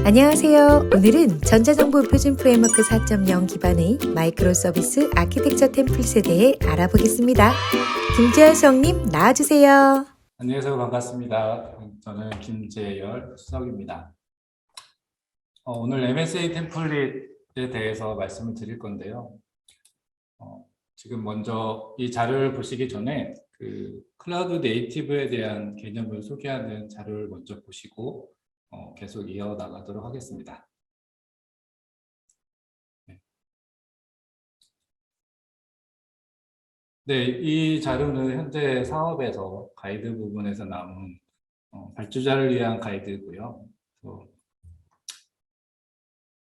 안녕하세요. 오늘은 전자정보 표준 프레임워크 4.0 기반의 마이크로 서비스 아키텍처 템플릿에 대해 알아보겠습니다. 김재열 수석님 나와주세요. 안녕하세요. 반갑습니다. 저는 김재열 수석입니다. 오늘 MSA 템플릿에 대해서 말씀을 드릴 건데요. 지금 먼저 이 자료를 보시기 전에 클라우드 네이티브에 대한 개념을 소개하는 자료를 먼저 보시고 계속 이어나가도록 하겠습니다. 네, 이 자료는 현재 사업에서 가이드 부분에서 남은 발주자를 위한 가이드고요.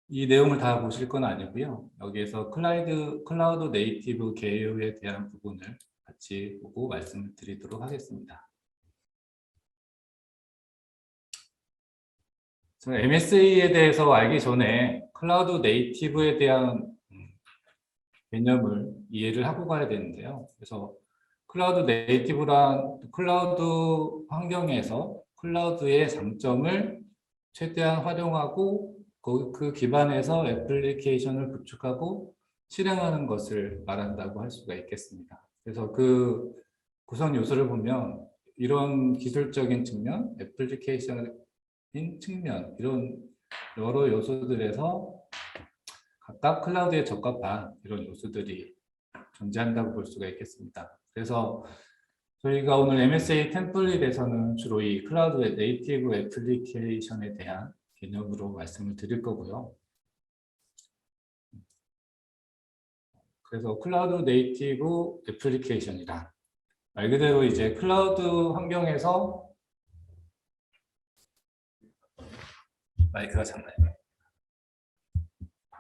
이 내용을 다 보실 건 아니고요. 여기에서 클라우드 네이티브 개요에 대한 부분을 같이 보고 말씀을 드리도록 하겠습니다. MSA에 대해서 알기 전에 클라우드 네이티브에 대한 개념을 이해를 하고 가야 되는데요. 그래서 클라우드 네이티브란 클라우드 환경에서 클라우드의 장점을 최대한 활용하고 그 기반에서 애플리케이션을 구축하고 실행하는 것을 말한다고 할 수가 있겠습니다. 그래서 그 구성 요소를 보면 이런 기술적인 측면, 애플리케이션인 측면, 이런 여러 요소들에서 각각 클라우드에 적합한 이런 요소들이 존재한다고 볼 수가 있겠습니다. 그래서 저희가 오늘 MSA 템플릿에서는 주로 이 클라우드 네이티브 애플리케이션에 대한 개념으로 말씀을 드릴 거고요. 그래서 클라우드 네이티브 애플리케이션이란 말 그대로 이제 클라우드 환경에서 마이크가 작나요?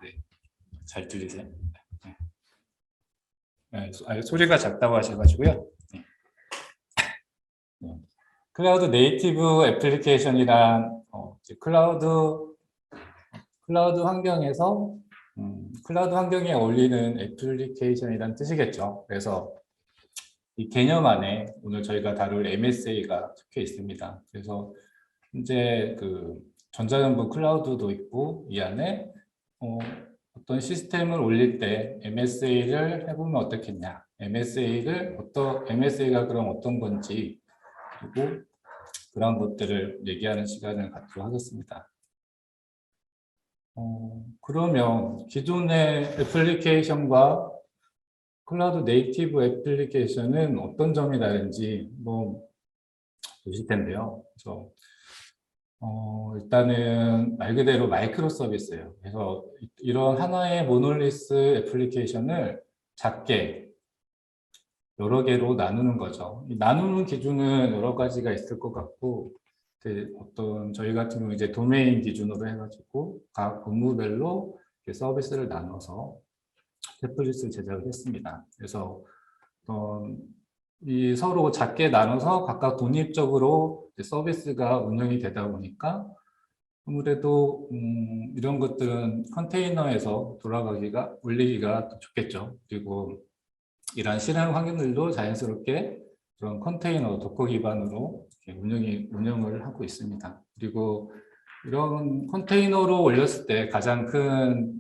네, 잘 들리세요? 네, 소리가 작다고 하셔가지고요. 네. 클라우드 네이티브 애플리케이션이란 클라우드 환경에서 클라우드 환경에 어울리는 애플리케이션이란 뜻이겠죠. 그래서 이 개념 안에 오늘 저희가 다룰 MSA가 적혀 있습니다. 그래서 현재 전자정부 클라우드도 있고 이 안에 어떤 시스템을 올릴 때 MSA를 해보면 어떻겠냐, MSA가 그럼 어떤 건지, 그리고 그런 것들을 얘기하는 시간을 갖도록 하겠습니다. 그러면 기존의 애플리케이션과 클라우드 네이티브 애플리케이션은 어떤 점이 다른지 보실 텐데요. 그래서 일단은 말 그대로 마이크로 서비스예요. 그래서 이런 하나의 모놀리스 애플리케이션을 작게 여러 개로 나누는 거죠. 이 나누는 기준은 여러 가지가 있을 것 같고, 저희 같은 경우 이제 도메인 기준으로 해가지고 각 업무별로 서비스를 나눠서 템플릿을 제작을 했습니다. 그래서 이 서로 작게 나눠서 각각 독립적으로 서비스가 운영이 되다 보니까 아무래도 이런 것들은 컨테이너에서 올리기가 좋겠죠. 그리고 이러한 실행 환경들도 자연스럽게 그런 컨테이너 도커 기반으로 운영을 하고 있습니다. 그리고 이런 컨테이너로 올렸을 때 가장 큰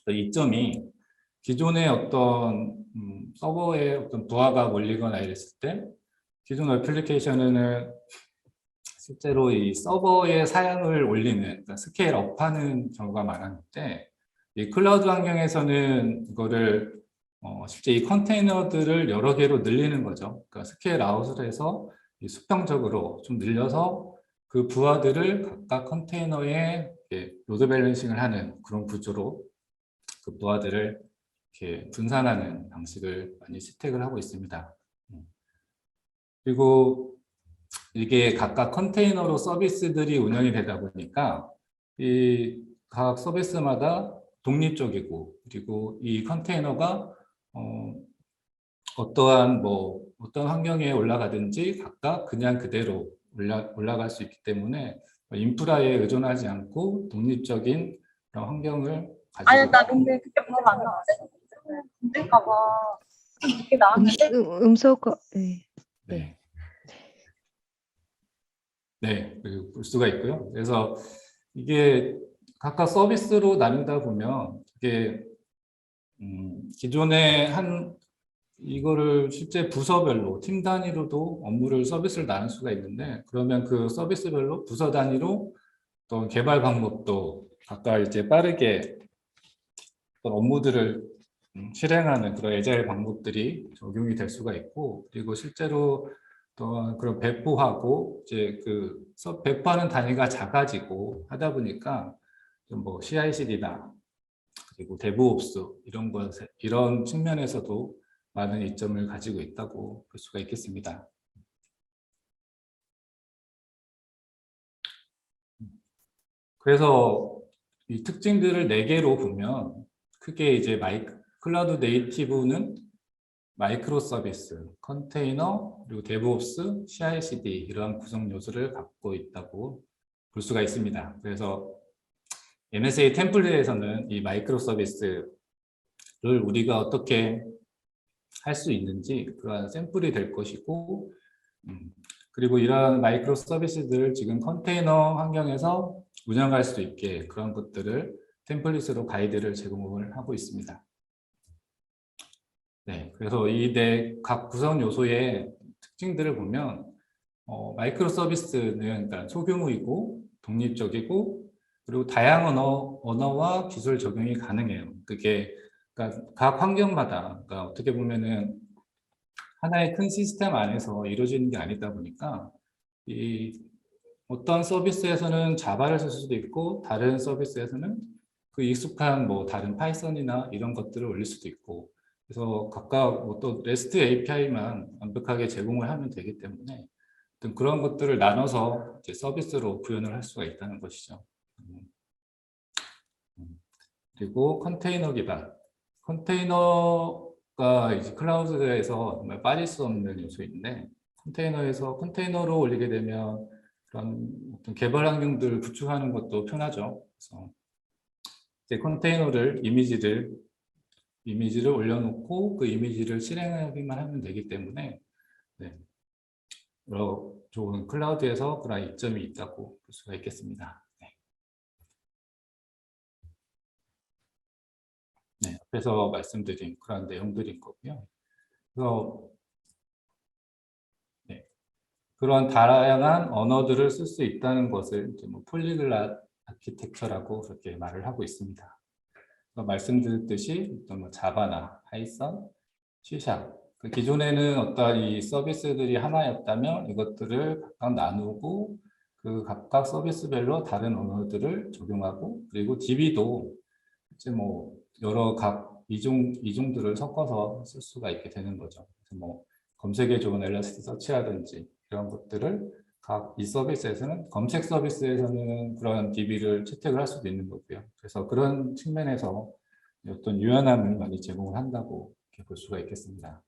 이점이 기존의 어떤 서버에 어떤 부하가 몰리거나 이랬을 때 기존 애플리케이션은 실제로 이 서버의 사양을 올리는, 그러니까 스케일업하는 경우가 많았는데, 이 클라우드 환경에서는 이거를 실제 이 컨테이너들을 여러 개로 늘리는 거죠. 그러니까 스케일 아웃을 해서 수평적으로 좀 늘려서 그 부하들을 각각 컨테이너에 로드 밸런싱을 하는 그런 구조로 그 부하들을 이렇게 분산하는 방식을 많이 채택을 하고 있습니다. 그리고 이게 각각 컨테이너로 서비스들이 운영이 되다 보니까 이 각 서비스마다 독립적이고, 그리고 이 컨테이너가 어떤 환경에 올라가든지 각각 그냥 그대로 올라갈 수 있기 때문에 인프라에 의존하지 않고 독립적인 그런 환경을 가지고. 아니, 나 근데 그게 바로 안 나왔어. 힘들까봐 이렇게 나왔는데. 음소거. 네, 볼 수가 있고요. 그래서 이게 각각 서비스로 나누다 보면 이게 기존에 이거를 실제 부서별로 팀 단위로도 업무를 서비스를 나눌 수가 있는데, 그러면 그 서비스별로 부서 단위로 또 개발 방법도 각각 이제 빠르게 어떤 업무들을 실행하는 그런 애자일 방법들이 적용이 될 수가 있고, 그리고 실제로 또 그런 배포하고 이제 배포하는 단위가 작아지고 하다 보니까 좀 뭐 CI/CD나 그리고 데브옵스 이런 측면에서도 많은 이점을 가지고 있다고 볼 수가 있겠습니다. 그래서 이 특징들을 4개로 보면 크게 이제 클라우드 네이티브는 마이크로 서비스, 컨테이너, 그리고 데브옵스, CI/CD 이러한 구성 요소를 갖고 있다고 볼 수가 있습니다. 그래서 MSA 템플릿에서는 이 마이크로 서비스를 우리가 어떻게 할 수 있는지 그러한 샘플이 될 것이고, 그리고 이러한 마이크로 서비스들을 지금 컨테이너 환경에서 운영할 수 있게 그런 것들을 템플릿으로 가이드를 제공을 하고 있습니다. 네, 그래서 이 각 구성 요소의 특징들을 보면 마이크로 서비스는 그러니까 소규모이고 독립적이고 그리고 다양한 언어와 기술 적용이 가능해요. 그러니까 각 환경마다 그러니까 어떻게 보면은 하나의 큰 시스템 안에서 이루어지는 게 아니다 보니까 어떤 서비스에서는 자바를 쓸 수도 있고 다른 서비스에서는 그 익숙한 뭐 다른 파이썬이나 이런 것들을 올릴 수도 있고, 그래서 각각 또 REST API만 완벽하게 제공을 하면 되기 때문에 어떤 그런 것들을 나눠서 이제 서비스로 구현을 할 수가 있다는 것이죠. 그리고 컨테이너 기반. 컨테이너가 이제 클라우드에서 정말 빠질 수 없는 요소인데, 컨테이너로 올리게 되면 그런 어떤 개발 환경들을 구축하는 것도 편하죠. 그래서 이제 이미지를 올려놓고 그 이미지를 실행하기만 하면 되기 때문에, 네, 여러 좋은 클라우드에서 그런 이점이 있다고 볼 수가 있겠습니다. 네, 앞에서 말씀드린 그런 내용들인 거고요. 그래서 네, 그런 다양한 언어들을 쓸 수 있다는 것을 이제 뭐 폴리글랏 아키텍처라고 그렇게 말을 하고 있습니다. 말씀드렸듯이 뭐 자바나 파이썬, C샵, 기존에는 어떤 이 서비스들이 하나였다면 이것들을 각각 나누고 그 각각 서비스별로 다른 언어들을 적용하고, 그리고 DB도 이제 뭐 여러 각 이중들을 섞어서 쓸 수가 있게 되는 거죠. 그래서 뭐 검색에 좋은 엘라스티 서치라든지 이런 것들을 각 이 서비스에서는, 검색 서비스에서는 그런 DB를 채택을 할 수도 있는 거고요. 그래서 그런 측면에서 어떤 유연함을 많이 제공을 한다고 이렇게 볼 수가 있겠습니다.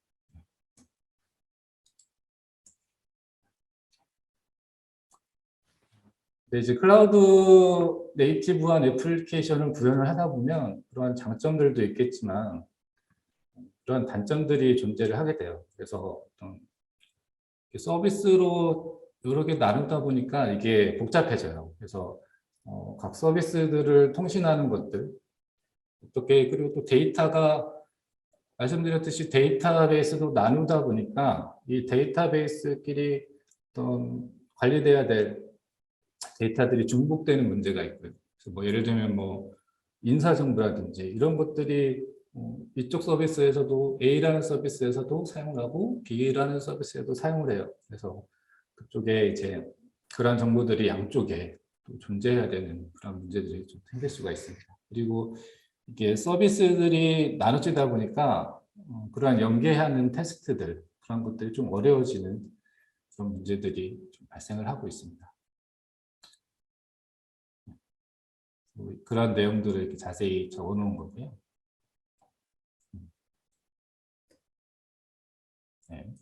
근데 이제 클라우드 네이티브한 애플리케이션을 구현을 하다 보면 그러한 장점들도 있겠지만 그런 단점들이 존재를 하게 돼요. 그래서 어떤 서비스로 여러 개 나누다 보니까 이게 복잡해져요. 그래서 각 서비스들을 통신하는 것들, 그리고 또 데이터가 말씀드렸듯이 데이터베이스도 나누다 보니까 이 데이터베이스끼리 어떤 관리돼야 될 데이터들이 중복되는 문제가 있고요. 그래서 뭐 예를 들면 뭐 인사정보라든지 이런 것들이 이쪽 서비스에서도 A라는 서비스에서도 사용을 하고 B라는 서비스에도 사용을 해요. 그래서 그쪽에 이제 그런 정보들이 양쪽에 또 존재해야 되는 그런 문제들이 좀 생길 수가 있습니다. 그리고 이게 서비스들이 나눠지다 보니까 그러한 연계하는 테스트들, 그런 것들이 좀 어려워지는 그런 문제들이 좀 발생을 하고 있습니다. 그런 내용들을 이렇게 자세히 적어 놓은 거고요. 네.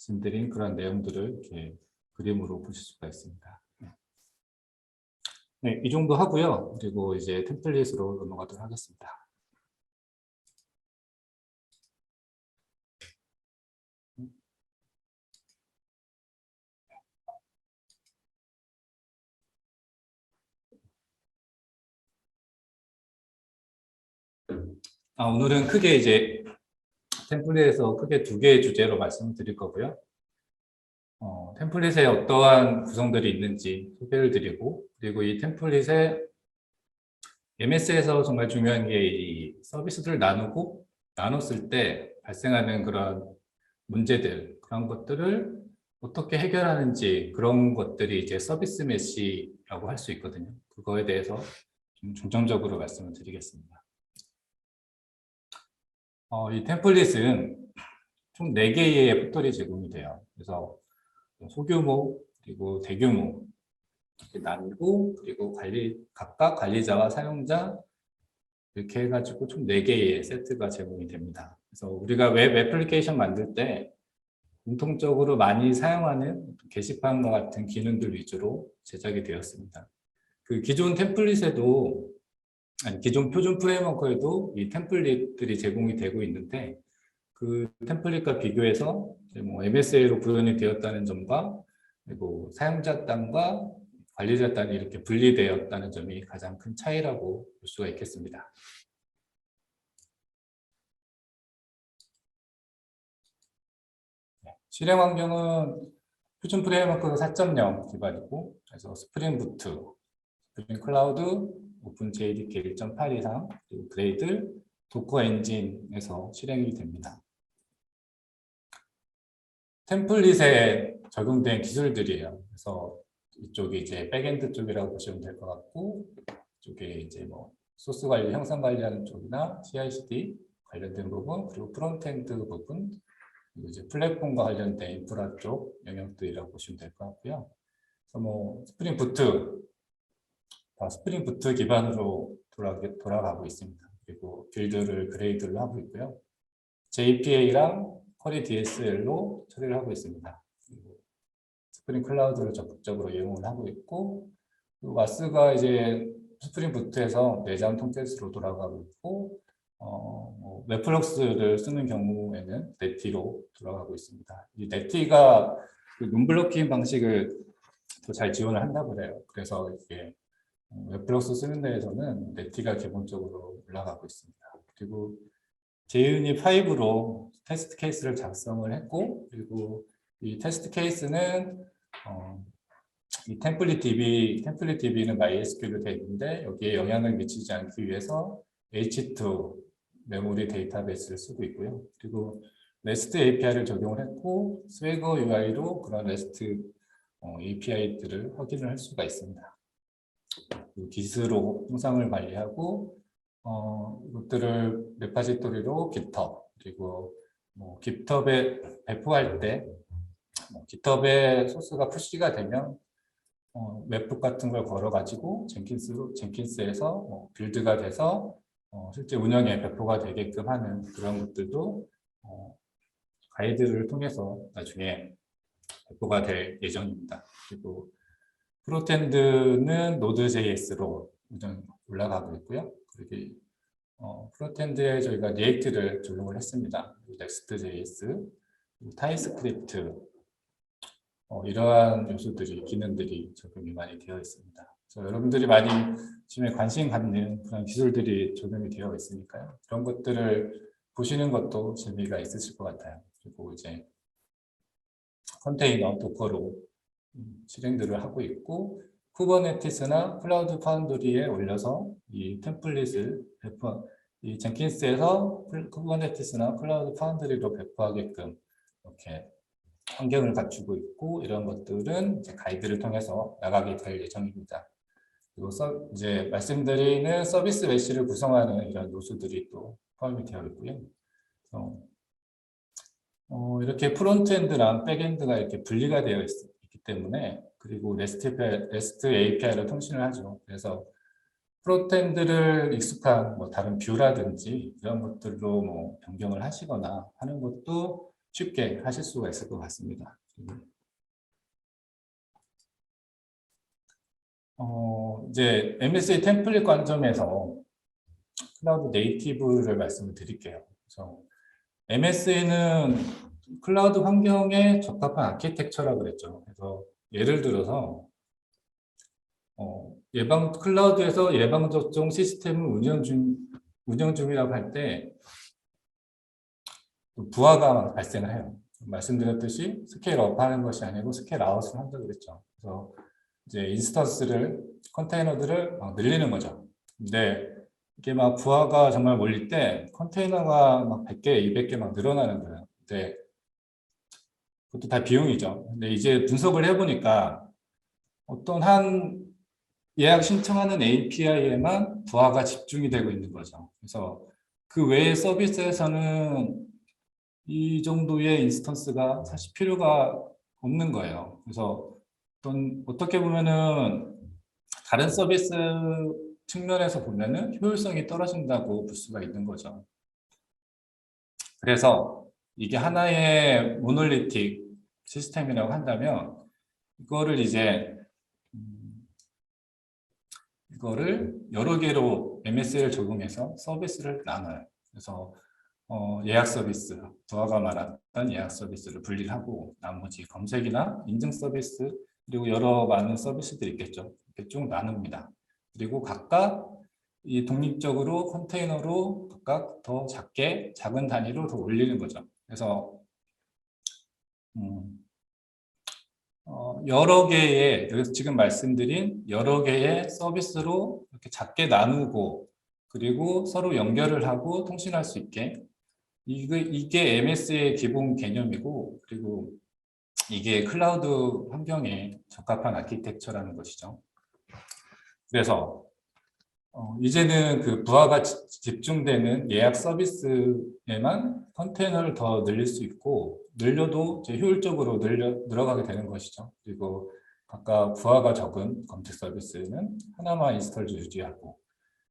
말씀드린 그런 내용들을 이렇게 그림으로 보실 수가 있습니다. 네, 이 정도 하고요. 그리고 이제 템플릿으로 넘어가도록 하겠습니다. 오늘은 크게 이제 템플릿에서 크게 두 개의 주제로 말씀을 드릴 거고요. 템플릿에 어떠한 구성들이 있는지 소개를 드리고, 그리고 이 템플릿에 MS에서 정말 중요한 게 이 서비스들을 나눴을 때 발생하는 그런 문제들, 그런 것들을 어떻게 해결하는지, 그런 것들이 이제 서비스 메시라고 할 수 있거든요. 그거에 대해서 좀 중점적으로 말씀을 드리겠습니다. 이 템플릿은 총 4개의 포털이 제공이 돼요. 그래서 소규모, 그리고 대규모 이렇게 나누고, 그리고 각각 관리자와 사용자 이렇게 해가지고 총 4개의 세트가 제공이 됩니다. 그래서 우리가 웹 애플리케이션 만들 때 공통적으로 많이 사용하는 게시판과 같은 기능들 위주로 제작이 되었습니다. 그 기존 템플릿에도, 기존 표준 프레임워크에도 이 템플릿들이 제공이 되고 있는데, 그 템플릿과 비교해서 이제 뭐 MSA로 구현이 되었다는 점과, 그리고 사용자 단과 관리자 단이 이렇게 분리되었다는 점이 가장 큰 차이라고 볼 수가 있겠습니다. 실행 환경은 표준 프레임워크 4.0 기반이고, 그래서 스프링 부트, 스프링 클라우드, 오픈 JDK 1.8 이상, 그리고 그레이들, 도커 엔진에서 실행이 됩니다. 템플릿에 적용된 기술들이에요. 그래서 이쪽이 이제 백엔드 쪽이라고 보시면 될 것 같고, 이쪽에 이제 뭐 소스 관리, 형상 관리하는 쪽이나 CI/CD 관련된 부분, 그리고 프론트엔드 부분, 그리고 이제 플랫폼과 관련된 인프라 쪽 영역들이라고 보시면 될 것 같고요. 그래서 뭐 스프링 부트, 다 스프링 부트 기반으로 돌아가고 있습니다. 그리고 빌드를 그레이드를 하고 있고요. JPA랑 쿼리 DSL로 처리를 하고 있습니다. 그리고 스프링 클라우드를 적극적으로 이용을 하고 있고, 그리고 와스가 이제 스프링 부트에서 내장 통째로 돌아가고 있고, 웹플럭스를 쓰는 경우에는 네티로 돌아가고 있습니다. 이 네티가 그 논블로킹 방식을 더 잘 지원을 한다고 그래요. 그래서 이게 웹플럭스 쓰는 데에서는 네티가 기본적으로 올라가고 있습니다. 그리고 JUnit 5로 테스트 케이스를 작성을 했고, 그리고 이 테스트 케이스는 이 템플릿 DB는 MySQL로 되어 있는데, 여기에 영향을 미치지 않기 위해서 H2 메모리 데이터베이스를 쓰고 있고요. 그리고 REST API를 적용을 했고, 스웨거 UI로 그런 REST API들을 확인을 할 수가 있습니다. 깃으로 형상을 관리하고, 이것들을 레파지토리로 GitHub, 그리고 뭐 GitHub에 배포할 때 GitHub에 소스가 푸시가 되면 웹북 같은 걸 걸어가지고 젠킨스에서 빌드가 돼서 실제 운영에 배포가 되게끔 하는 그런 것들도 가이드를 통해서 나중에 배포가 될 예정입니다. 그리고 프론트엔드는 Node.js로 올라가고 있고요. 그리고 프론트엔드에 저희가 리액트를 적용을 했습니다. Next.js, 타입스크립트, 이러한 요소들이, 기능들이 적용이 많이 되어 있습니다. 그래서 여러분들이 많이 지금 관심 갖는 그런 기술들이 적용이 되어 있으니까요. 그런 것들을 보시는 것도 재미가 있으실 것 같아요. 그리고 이제 컨테이너, 도커로 실행들을 하고 있고, 쿠버네티스나 클라우드 파운드리에 올려서 이 템플릿을 이 젠킨스에서 쿠버네티스나 클라우드 파운드리로 배포하게끔 이렇게 환경을 갖추고 있고, 이런 것들은 이제 가이드를 통해서 나가게 될 예정입니다. 그리고 이제 말씀드리는 서비스 메시를 구성하는 이런 요소들이 또 포함이 되어 있고요. 그래서 이렇게 프론트엔드랑 백엔드가 이렇게 분리가 되어 있기 때문에, 그리고 REST API로 통신을 하죠. 그래서 프론트엔드를 익숙한 다른 뷰라든지 이런 것들로 뭐 변경을 하시거나 하는 것도 쉽게 하실 수가 있을 것 같습니다. 이제 MSA 템플릿 관점에서 클라우드 네이티브를 말씀을 드릴게요. 그래서 MSA는 클라우드 환경에 적합한 아키텍처라고 그랬죠. 그래서 예를 들어서 클라우드에서 예방접종 시스템을 운영 중이라고 할 때 부하가 발생을 해요. 말씀드렸듯이 스케일업 하는 것이 아니고 스케일아웃을 한다고 그랬죠. 그래서 이제 인스턴스를, 컨테이너들을 막 늘리는 거죠. 근데 이게 막 부하가 정말 몰릴 때 컨테이너가 막 100개, 200개 막 늘어나는 거예요. 근데 그것도 다 비용이죠. 근데 이제 분석을 해보니까 어떤 한 예약 신청하는 API에만 부하가 집중이 되고 있는 거죠. 그래서 그 외의 서비스에서는 이 정도의 인스턴스가 사실 필요가 없는 거예요. 그래서 어떻게 보면은 다른 서비스 측면에서 보면은 효율성이 떨어진다고 볼 수가 있는 거죠. 그래서 이게 하나의 모놀리틱 시스템이라고 한다면 이거를 이제 이거를 여러 개로 MS를 적용해서 서비스를 나눠요. 그래서 예약 서비스, 부하가 말했던 예약 서비스를 분리를 하고 나머지 검색이나 인증 서비스 그리고 여러 많은 서비스들이 있겠죠. 이렇게 쭉 나눕니다. 그리고 각각 이 독립적으로 컨테이너로 각각 더 작은 단위로 더 올리는 거죠. 그래서 여러 개의, 그래서 지금 말씀드린 여러 개의 서비스로 이렇게 작게 나누고 그리고 서로 연결을 하고 통신할 수 있게 이게 MS의 기본 개념이고 그리고 이게 클라우드 환경에 적합한 아키텍처라는 것이죠. 그래서 이제는 그 부하가 집중되는 예약 서비스에만 컨테이너를 더 늘릴 수 있고 늘려도 이제 효율적으로 늘어가게 되는 것이죠. 그리고 각각 부하가 적은 검색 서비스는 하나만 인스톨 유지하고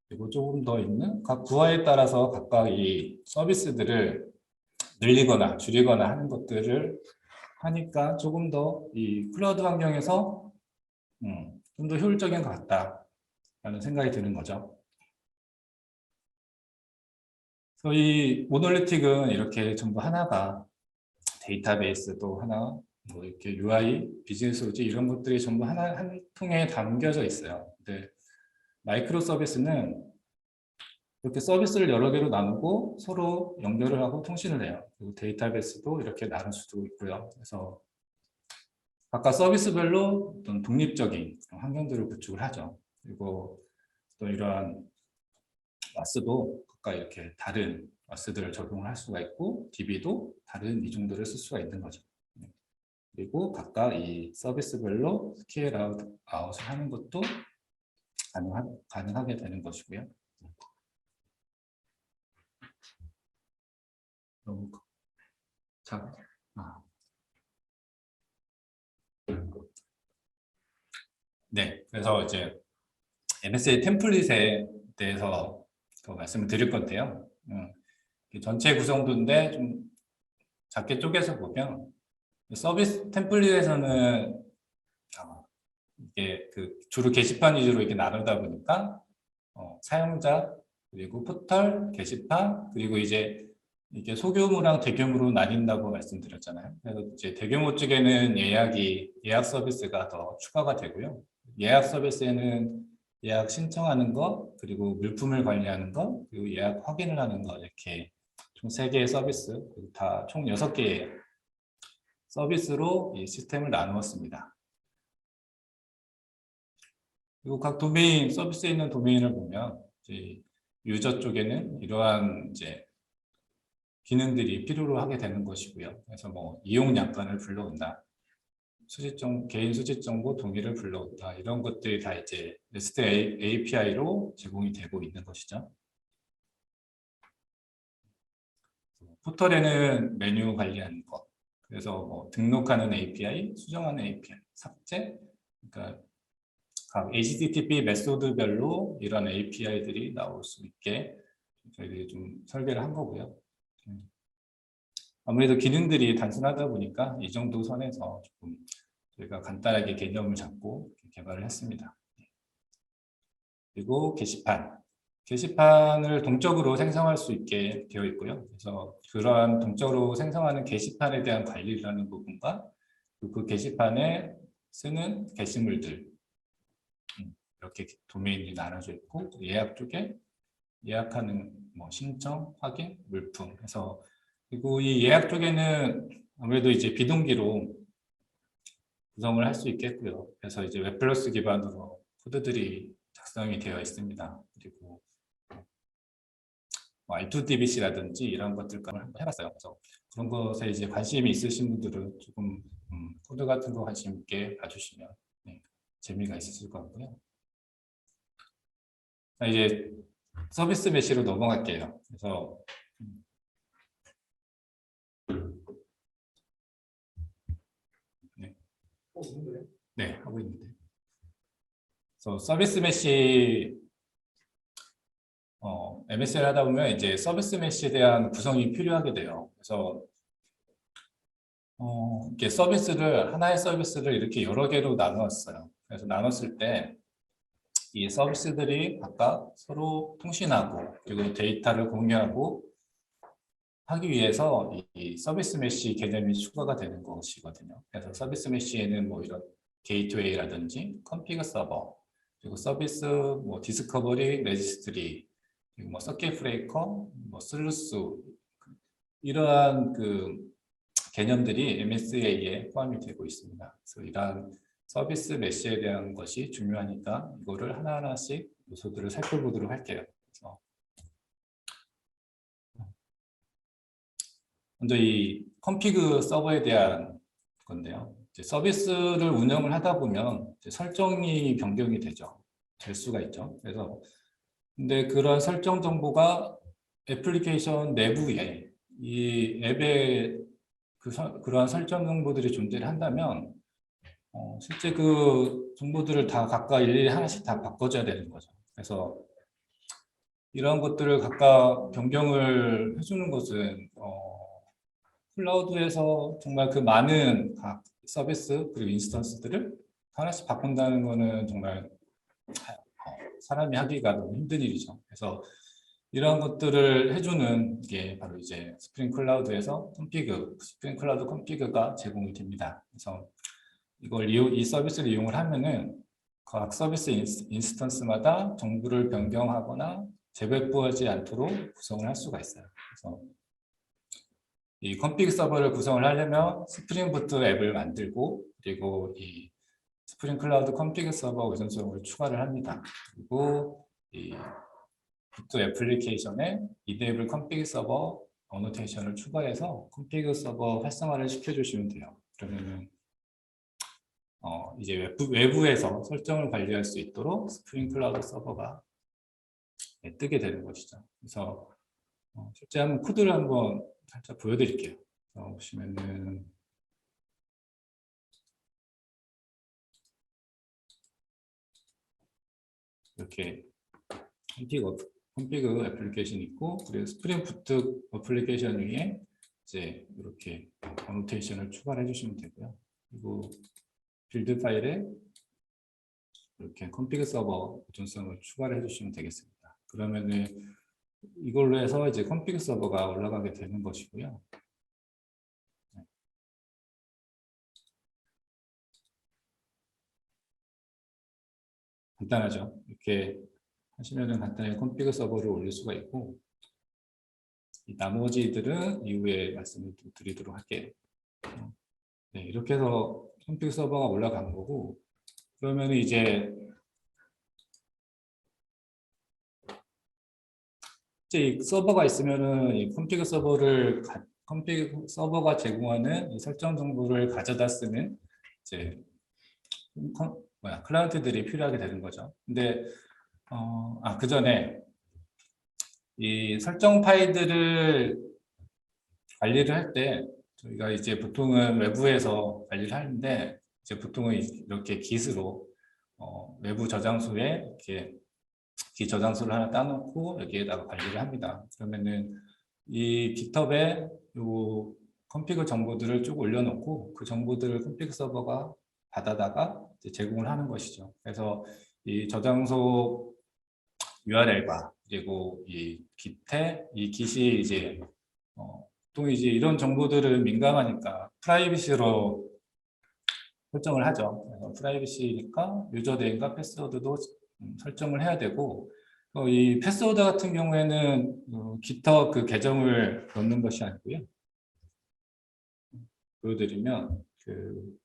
그리고 조금 더 있는 각 부하에 따라서 각각 이 서비스들을 늘리거나 줄이거나 하는 것들을 하니까 조금 더 이 클라우드 환경에서 좀 더 효율적인 것 같다라는 생각이 드는 거죠. 그래서 이 모놀리틱은 이렇게 전부 하나가 데이터베이스도 하나, 뭐 이렇게 UI, 비즈니스 로직 이런 것들이 전부 한 통에 담겨져 있어요. 근데 마이크로 서비스는 이렇게 서비스를 여러 개로 나누고 서로 연결을 하고 통신을 해요. 그리고 데이터베이스도 이렇게 나눌 수도 있고요. 그래서 각각 서비스별로 어떤 독립적인 환경들을 구축을 하죠. 그리고 또 이러한 와스도 각각 이렇게 다른 와스들을 적용을 할 수가 있고 DB도 다른 이중들을 쓸 수가 있는 거죠. 그리고 각각 이 서비스별로 스케일 아웃을 하는 것도 가능하게 되는 것이고요. 너무 자, 네, 그래서 이제 MSA 템플릿에 대해서 더 말씀을 드릴 건데요. 전체 구성도인데 좀 작게 쪼개서 보면 서비스 템플릿에서는 이게 그 주로 게시판 위주로 이렇게 나누다 보니까 사용자 그리고 포털 게시판 그리고 이제 이게 소규모랑 대규모로 나뉜다고 말씀드렸잖아요. 그래서 이제 대규모 쪽에는 예약 서비스가 더 추가가 되고요. 예약 서비스에는 예약 신청하는 거, 그리고 물품을 관리하는 거, 그리고 예약 확인을 하는 거 이렇게 총 3개의 서비스, 다 총 6개의 서비스로 이 시스템을 나누었습니다. 그리고 각 도메인, 서비스에 있는 도메인을 보면 이제 유저 쪽에는 이러한 이제 기능들이 필요로 하게 되는 것이고요. 그래서 뭐 이용 약관을 불러온다, 개인 수집 정보 동의를 불러온다 이런 것들이 다 이제 REST API로 제공이 되고 있는 것이죠. 포털에는 메뉴 관리하는 것, 그래서 뭐 등록하는 API, 수정하는 API, 삭제, 그러니까 각 HTTP 메소드별로 이런 API들이 나올 수 있게 저희들이 좀 설계를 한 거고요. 아무래도 기능들이 단순하다 보니까 이 정도 선에서 조금 저희가 간단하게 개념을 잡고 개발을 했습니다. 그리고 게시판을 동적으로 생성할 수 있게 되어 있고요. 그래서 그러한 동적으로 생성하는 게시판에 대한 관리라는 부분과 그 게시판에 쓰는 게시물들 이렇게 도메인이 나눠져 있고 예약 쪽에 예약하는 뭐 신청, 확인, 물품 해서 그리고 이 예약 쪽에는 아무래도 이제 비동기로 구성을 할 수 있겠고요. 그래서 이제 웹플러스 기반으로 코드들이 작성이 되어 있습니다. 그리고 뭐 R2DBC라든지 이런 것들까지 한번 해봤어요. 그래서 그런 것에 이제 관심이 있으신 분들은 조금 코드 같은 거 관심 있게 봐주시면 네, 재미가 있으실 것 같고요. 자, 이제 서비스 메시로 넘어갈게요. 그래서 네, 하고 있는데. 그래서 서비스 메시 MS를 하다 보면 이제 서비스 메시에 대한 구성이 필요하게 돼요. 그래서 이렇게 하나의 서비스를 이렇게 여러 개로 나누었어요. 그래서 나눴을 때 이 서비스들이 각각 서로 통신하고 그리고 데이터를 공유하고 하기 위해서 이 서비스 메시 개념이 추가가 되는 것이거든요. 그래서 서비스 메시에는 뭐 이런 게이트웨이라든지 컴피그 서버 그리고 서비스 뭐 디스커버리 레지스트리 그리고 뭐 서킷 브레이커 뭐 슬루스 이러한 그 개념들이 MSA에 포함이 되고 있습니다. 그래서 이러한 서비스 메시에 대한 것이 중요하니까 이거를 하나하나씩 요소들을 살펴보도록 할게요. 그래서 먼저 이 컴피그 서버에 대한 건데요. 이제 서비스를 운영을 하다 보면 이제 설정이 변경이 될 수가 있죠. 그래서 근데 그런 설정 정보가 애플리케이션 내부에 이 앱에 그러한 설정 정보들이 존재를 한다면 실제 그 정보들을 다 각각 일일이 하나씩 다 바꿔줘야 되는 거죠. 그래서 이런 것들을 각각 변경을 해주는 것은 클라우드에서 정말 그 많은 각 서비스 그리고 인스턴스들을 하나씩 바꾼다는 것은 정말 사람이 하기가 너무 힘든 일이죠. 그래서 이러한 것들을 해주는 게 바로 이제 스프링 클라우드에서 스프링 클라우드 컴피그가 제공이 됩니다. 그래서 이 서비스를 이용을 하면은 각 서비스 인스턴스마다 정보를 변경하거나 재배포하지 않도록 구성을 할 수가 있어요. 그래서 이 컴피그 서버를 구성을 하려면 스프링 부트 앱을 만들고 그리고 이 스프링 클라우드 컴피그 서버 의존성을 추가를 합니다. 그리고 이 부트 애플리케이션에 이데이블 컴피그 서버 어노테이션을 추가해서 컴피그 서버 활성화를 시켜주시면 돼요. 그러면은 이제 외부에서 설정을 관리할 수 있도록 스프링 클라우드 서버가 뜨게 되는 것이죠. 그래서 실제 한번 코드를 한번 살짝 보여드릴게요. 보시면은 이렇게 컴피그 애플리케이션 있고 그리고 스프링 부트 애플리케이션 위에 이제 이렇게 어노테이션을 추가를 해주시면 되고요. 그리고 빌드 파일에 이렇게 컴피그 서버 보존성을 추가를 해주시면 되겠습니다. 그러면은 이걸로 해서 이제 컴피그 서버가 올라가게 되는 것이고요. 간단하죠. 이렇게 하시면은 간단히 컴피그 서버를 올릴 수가 있고 이 나머지들은 이후에 말씀을 드리도록 할게요. 네, 이렇게 해서 컴피그 서버가 올라간 거고 그러면 이제 이 서버가 있으면은 이 컴피그 서버가 제공하는 이 설정 정보를 가져다 쓰는 이제 클라이언트들이 필요하게 되는 거죠. 근데 그 전에 이 설정 파일들을 관리를 할 때 저희가 이제 보통은 외부에서 관리를 하는데 이제 보통은 이렇게 Git으로 외부 저장소에 이렇게 Git 저장소를 하나 따놓고 여기에다가 관리를 합니다. 그러면은 이 GitHub에 요 컴피그 정보들을 쭉 올려놓고 그 정보들을 컴피그 서버가 받아다가 이제 제공을 하는 것이죠. 그래서 이 저장소 URL과 그리고 이 Git이 이제 또 이제 이런 정보들은 민감하니까 프라이빗으로 설정을 하죠. 그래서 프라이빗이니까 유저 네임과 패스워드도 설정을 해야 되고 이 패스워드 같은 경우에는 GitHub 그 계정을 넣는 것이 아니고요. 보여드리면 그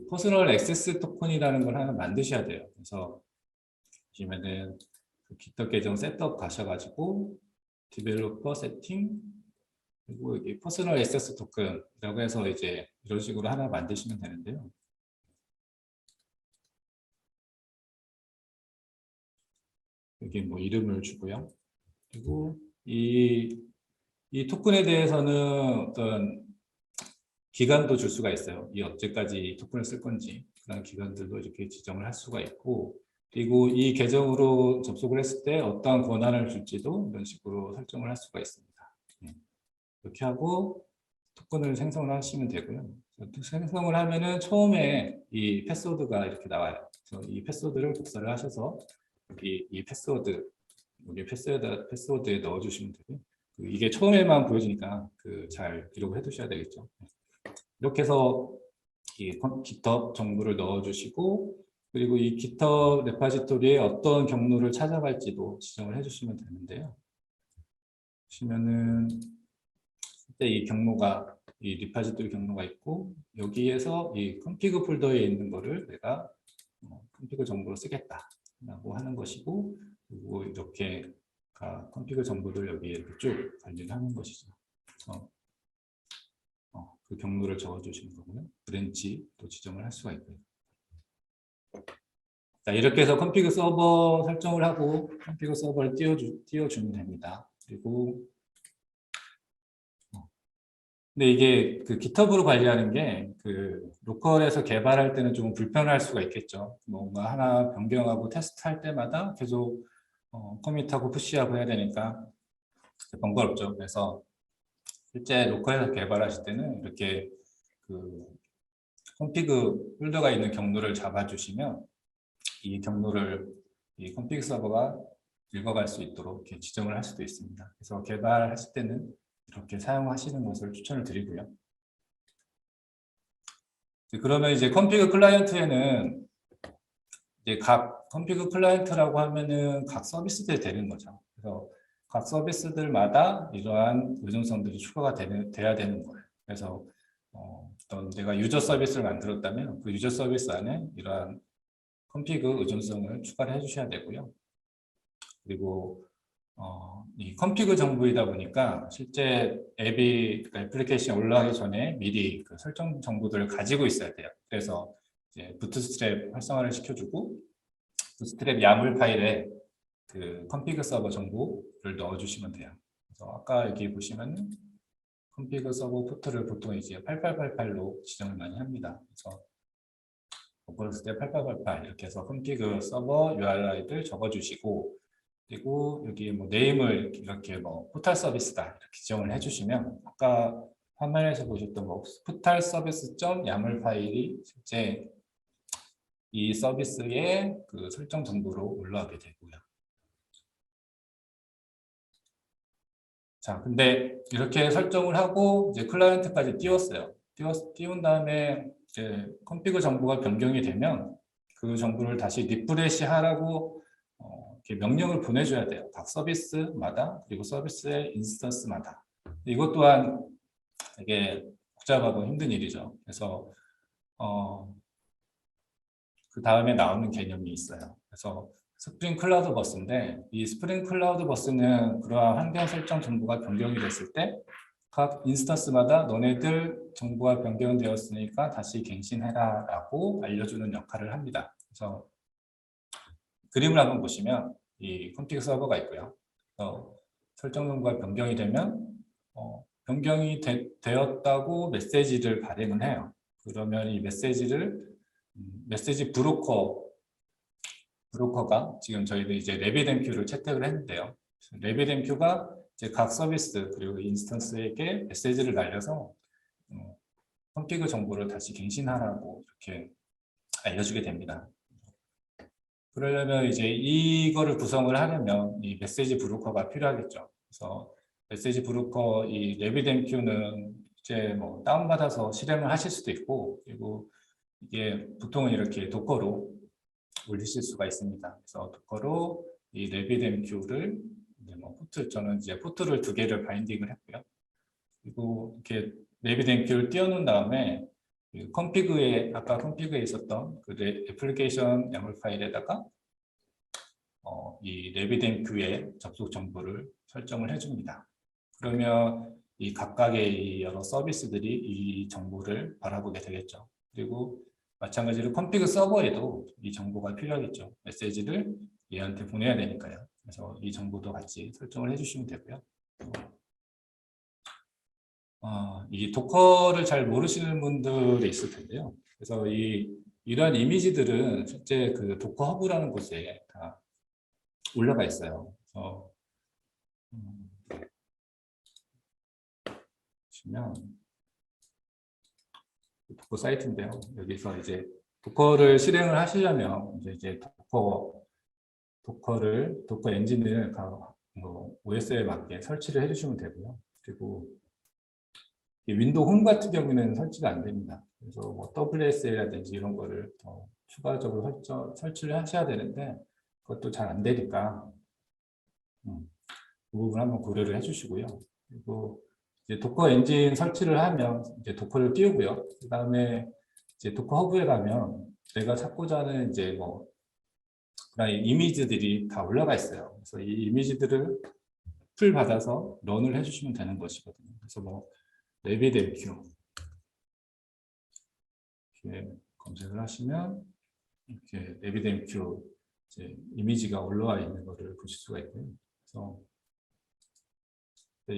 퍼스널 액세스 토큰이라는 걸 하나 만드셔야 돼요. 그래서 보시면은 그 GitHub 계정 셋업 가셔가지고 디벨로퍼 세팅 그리고 여기 퍼스널 액세스 토큰이라고 해서 이제 이런 식으로 하나 만드시면 되는데요. 여기 뭐 이름을 주고요. 그리고 이 토큰에 대해서는 어떤 기간도 줄 수가 있어요. 이 언제까지 토큰을 쓸 건지 그런 기간들도 이렇게 지정을 할 수가 있고, 그리고 이 계정으로 접속을 했을 때 어떠한 권한을 줄지도 이런 식으로 설정을 할 수가 있습니다. 이렇게 하고 토큰을 생성을 하시면 되고요. 생성을 하면은 처음에 이 패스워드가 이렇게 나와요. 그래서 이 패스워드를 복사를 하셔서 여기 이 패스워드 여기 패스워드에 넣어주시면 되고요. 이게 처음에만 보여지니까 잘 기록을 해두셔야 되겠죠. 이렇게 해서 이 GitHub 정보를 넣어주시고, 그리고 이 GitHub 레파지토리에 어떤 경로를 찾아갈지도 지정을 해주시면 되는데요. 보시면은 이 경로가 이 리파지토리 경로가 있고, 여기에서 이 config 폴더에 있는 거를 내가 config 정보로 쓰겠다라고 하는 것이고, 그리고 이렇게 config 정보들 여기에 이렇게 쭉 관리를 하는 것이죠. 그 경로를 적어주시는 거고요. 브랜치도 지정을 할 수가 있고요. 자, 이렇게 해서 config 서버 설정을 하고 config 서버를 띄워주면 됩니다. 그리고 근데 이게 그 GitHub으로 관리하는 게 로컬에서 개발할 때는 좀 불편할 수가 있겠죠. 뭔가 하나 변경하고 테스트할 때마다 계속 커밋하고 푸시하고 해야 되니까 번거롭죠. 그래서 실제 로컬에서 개발하실 때는 이렇게 config 폴더가 있는 경로를 잡아주시면 이 경로를 이 config 서버가 읽어갈 수 있도록 이렇게 지정을 할 수도 있습니다. 그래서 개발하실 때는 이렇게 사용하시는 것을 추천을 드리고요. 그러면 이제 config 클라이언트에는 이제 각 config 클라이언트라고 하면은 각 서비스들이 되는 거죠. 그래서 각 서비스들마다 이러한 의존성들이 추가가 돼야 되는 거예요. 그래서 어떤 내가 유저 서비스를 만들었다면 그 유저 서비스 안에 이러한 config 의존성을 추가를 해주셔야 되고요. 그리고 이 config 정보이다 보니까 실제 앱이 애플리케이션에 올라가기 전에 미리 그 설정 정보들을 가지고 있어야 돼요. 그래서 이제 부트스트랩 활성화를 시켜주고 부트스트랩 야물 파일에 그 config 서버 정보를 넣어주시면 돼요. 그래서 아까 여기 보시면 config 서버 포트를 보통 이제 8888로 지정을 많이 합니다. 그래서 로컬호스트 8888 이렇게 해서 config 서버 URI를 적어주시고, 그리고 여기 뭐 네임을 이렇게 뭐 포탈 서비스다 이렇게 지정을 해주시면 아까 화면에서 보셨던 뭐 포탈 서비스 .yaml 파일이 실제 이 서비스의 그 설정 정보로 올라오게 되고요. 자, 근데 이렇게 설정을 하고 이제 클라이언트까지 띄웠어요. 띄운 다음에 이제 config 정보가 변경이 되면 그 정보를 다시 리프레시 하라고 이렇게 명령을 보내줘야 돼요. 각 서비스마다, 그리고 서비스의 인스턴스마다. 이것 또한 되게 복잡하고 힘든 일이죠. 그래서 그 다음에 나오는 개념이 있어요. 그래서 스프링 클라우드 버스인데, 이 스프링 클라우드 버스는 그러한 환경 설정 정보가 변경이 됐을 때 각 인스턴스마다 너네들 정보가 변경되었으니까 다시 갱신해라 라고 알려주는 역할을 합니다. 그래서 그림을 한번 보시면 이 config 서버가 있고요. 설정 정보가 변경이 되면 변경이 되었다고 메시지를 발행을 해요. 그러면 이 메시지 브로커가 지금 저희도 이제 RabbitMQ를 채택을 했는데요. RabbitMQ가 이제 각 서비스 그리고 인스턴스에게 메시지를 날려서 config 정보를 다시 갱신하라고 이렇게 알려주게 됩니다. 그러려면 이제 이거를 구성을 하려면 이 메시지 브로커가 필요하겠죠. 그래서 메시지 브로커 이 RabbitMQ는 이제 뭐 다운받아서 실행을 하실 수도 있고, 그리고 이게 보통은 이렇게 도커로 올리실 수가 있습니다. 그래서 도커로 이 RabbitMQ를 이제 뭐 저는 이제 포트를 2개를 바인딩을 했고요. 그리고 이렇게 RabbitMQ를 띄워놓은 다음에 그 컨피그에 아까 컨피그에 있었던 그 애플리케이션 YAML 파일에다가 이 RabbitMQ의 접속 정보를 설정을 해줍니다. 그러면 이 각각의 이 여러 서비스들이 이 정보를 바라보게 되겠죠. 그리고 마찬가지로 컨피그 서버에도 이 정보가 필요하겠죠. 메시지를 얘한테 보내야 되니까요. 그래서 이 정보도 같이 설정을 해주시면 되고요. 이 도커를 잘 모르시는 분들이 있을 텐데요. 그래서 이러한 이미지들은 실제 그 도커 허브라는 곳에 다 올라가 있어요. 그래서 보시면 도커 사이트인데요. 여기서 이제 도커를 실행을 하시려면 이제 도커 엔진을 OS에 맞게 설치를 해주시면 되고요. 그리고 윈도우 홈 같은 경우에는 설치가 안 됩니다. 그래서 뭐 WSA라든지 이런 거를 더 추가적으로 설치를 하셔야 되는데 그것도 잘 안 되니까 그 부분 한번 고려를 해주시고요. 그리고 이제 도커 엔진 설치를 하면 이제 도커를 띄우고요. 그 다음에 이제 도커 허브에 가면 내가 찾고자 하는 이제 뭐 그런 이미지들이 다 올라가 있어요. 그래서 이 이미지들을 풀 받아서 런을 해주시면 되는 것이거든요. 그래서 뭐 RabbitMQ 이렇게 검색을 하시면 이렇게 RabbitMQ 이제 이미지가 올라와 있는 것을 보실 수가 있고요. 그래서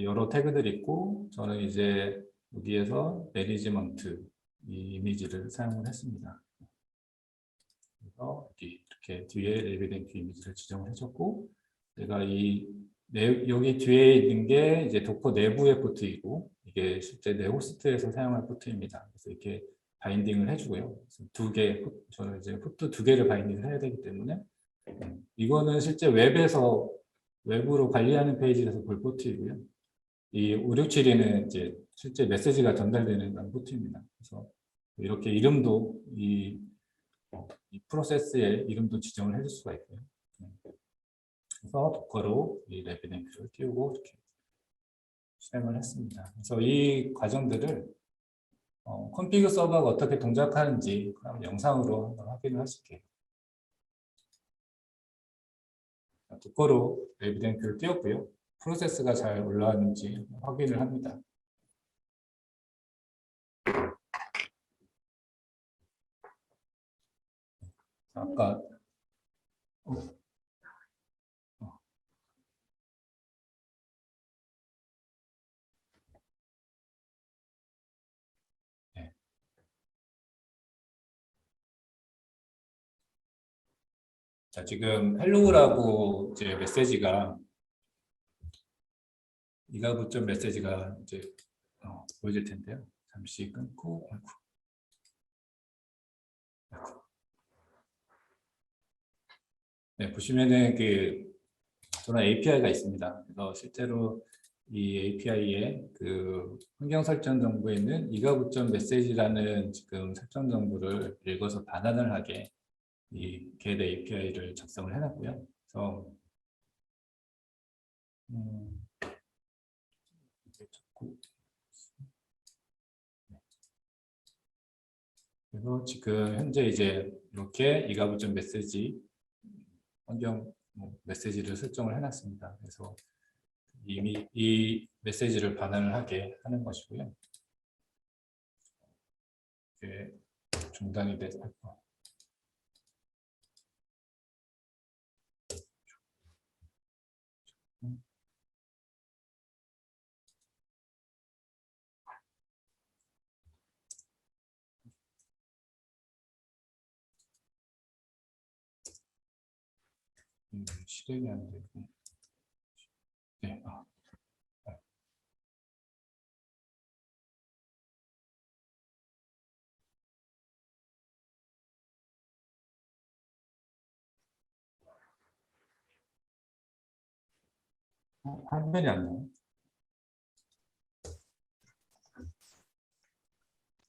여러 태그들이 있고 저는 이제 여기에서 매니지먼트 이 이미지를 사용을 했습니다. 그래서 이렇게 뒤에 RabbitMQ 이미지를 지정을 해줬고 내가 여기 뒤에 있는 게 이제 도커 내부의 포트이고 이게 실제 내 호스트에서 사용할 포트입니다. 그래서 이렇게 바인딩을 해주고요. 저는 이제 포트 2개를 바인딩을 해야 되기 때문에 이거는 실제 웹으로 관리하는 페이지에서 볼 포트이고요. 이 567에는 이제 실제 메시지가 전달되는 포트입니다. 그래서 이렇게 이름도 이 프로세스의 이름도 지정을 해줄 수가 있고요. 그래서 도커로 이 RabbitMQ를 띄우고 이렇게 실행을 했습니다. 그래서 이 과정들을 컨피그 서버가 어떻게 동작하는지 그럼 영상으로 한번 확인을 하실게요. 도커로 RabbitMQ를 띄웠고요. 프로세스가 잘 올라왔는지 확인을 합니다. 아까 네. 자, 지금 헬로우라고 이제 메시지가 이가부점 메시지가 이제 보여질 텐데요. 잠시 끊고 네, 보시면은 저런 API가 있습니다. 그래서 실제로 이 API에 그 환경 설정 정보에 있는 이가부점 메시지라는 지금 설정 정보를 읽어서 반환을 하게 이 get API를 작성을 해놨고요. 그래서 그래서 지금 현재 이제 이렇게 이가부점 메시지 환경 메시지를 설정을 해놨습니다. 그래서 이미 이 메시지를 반환을 하게 하는 것이고요. 이게 중단이 돼서 실행이 안 되고 네, 화면이 안 나요.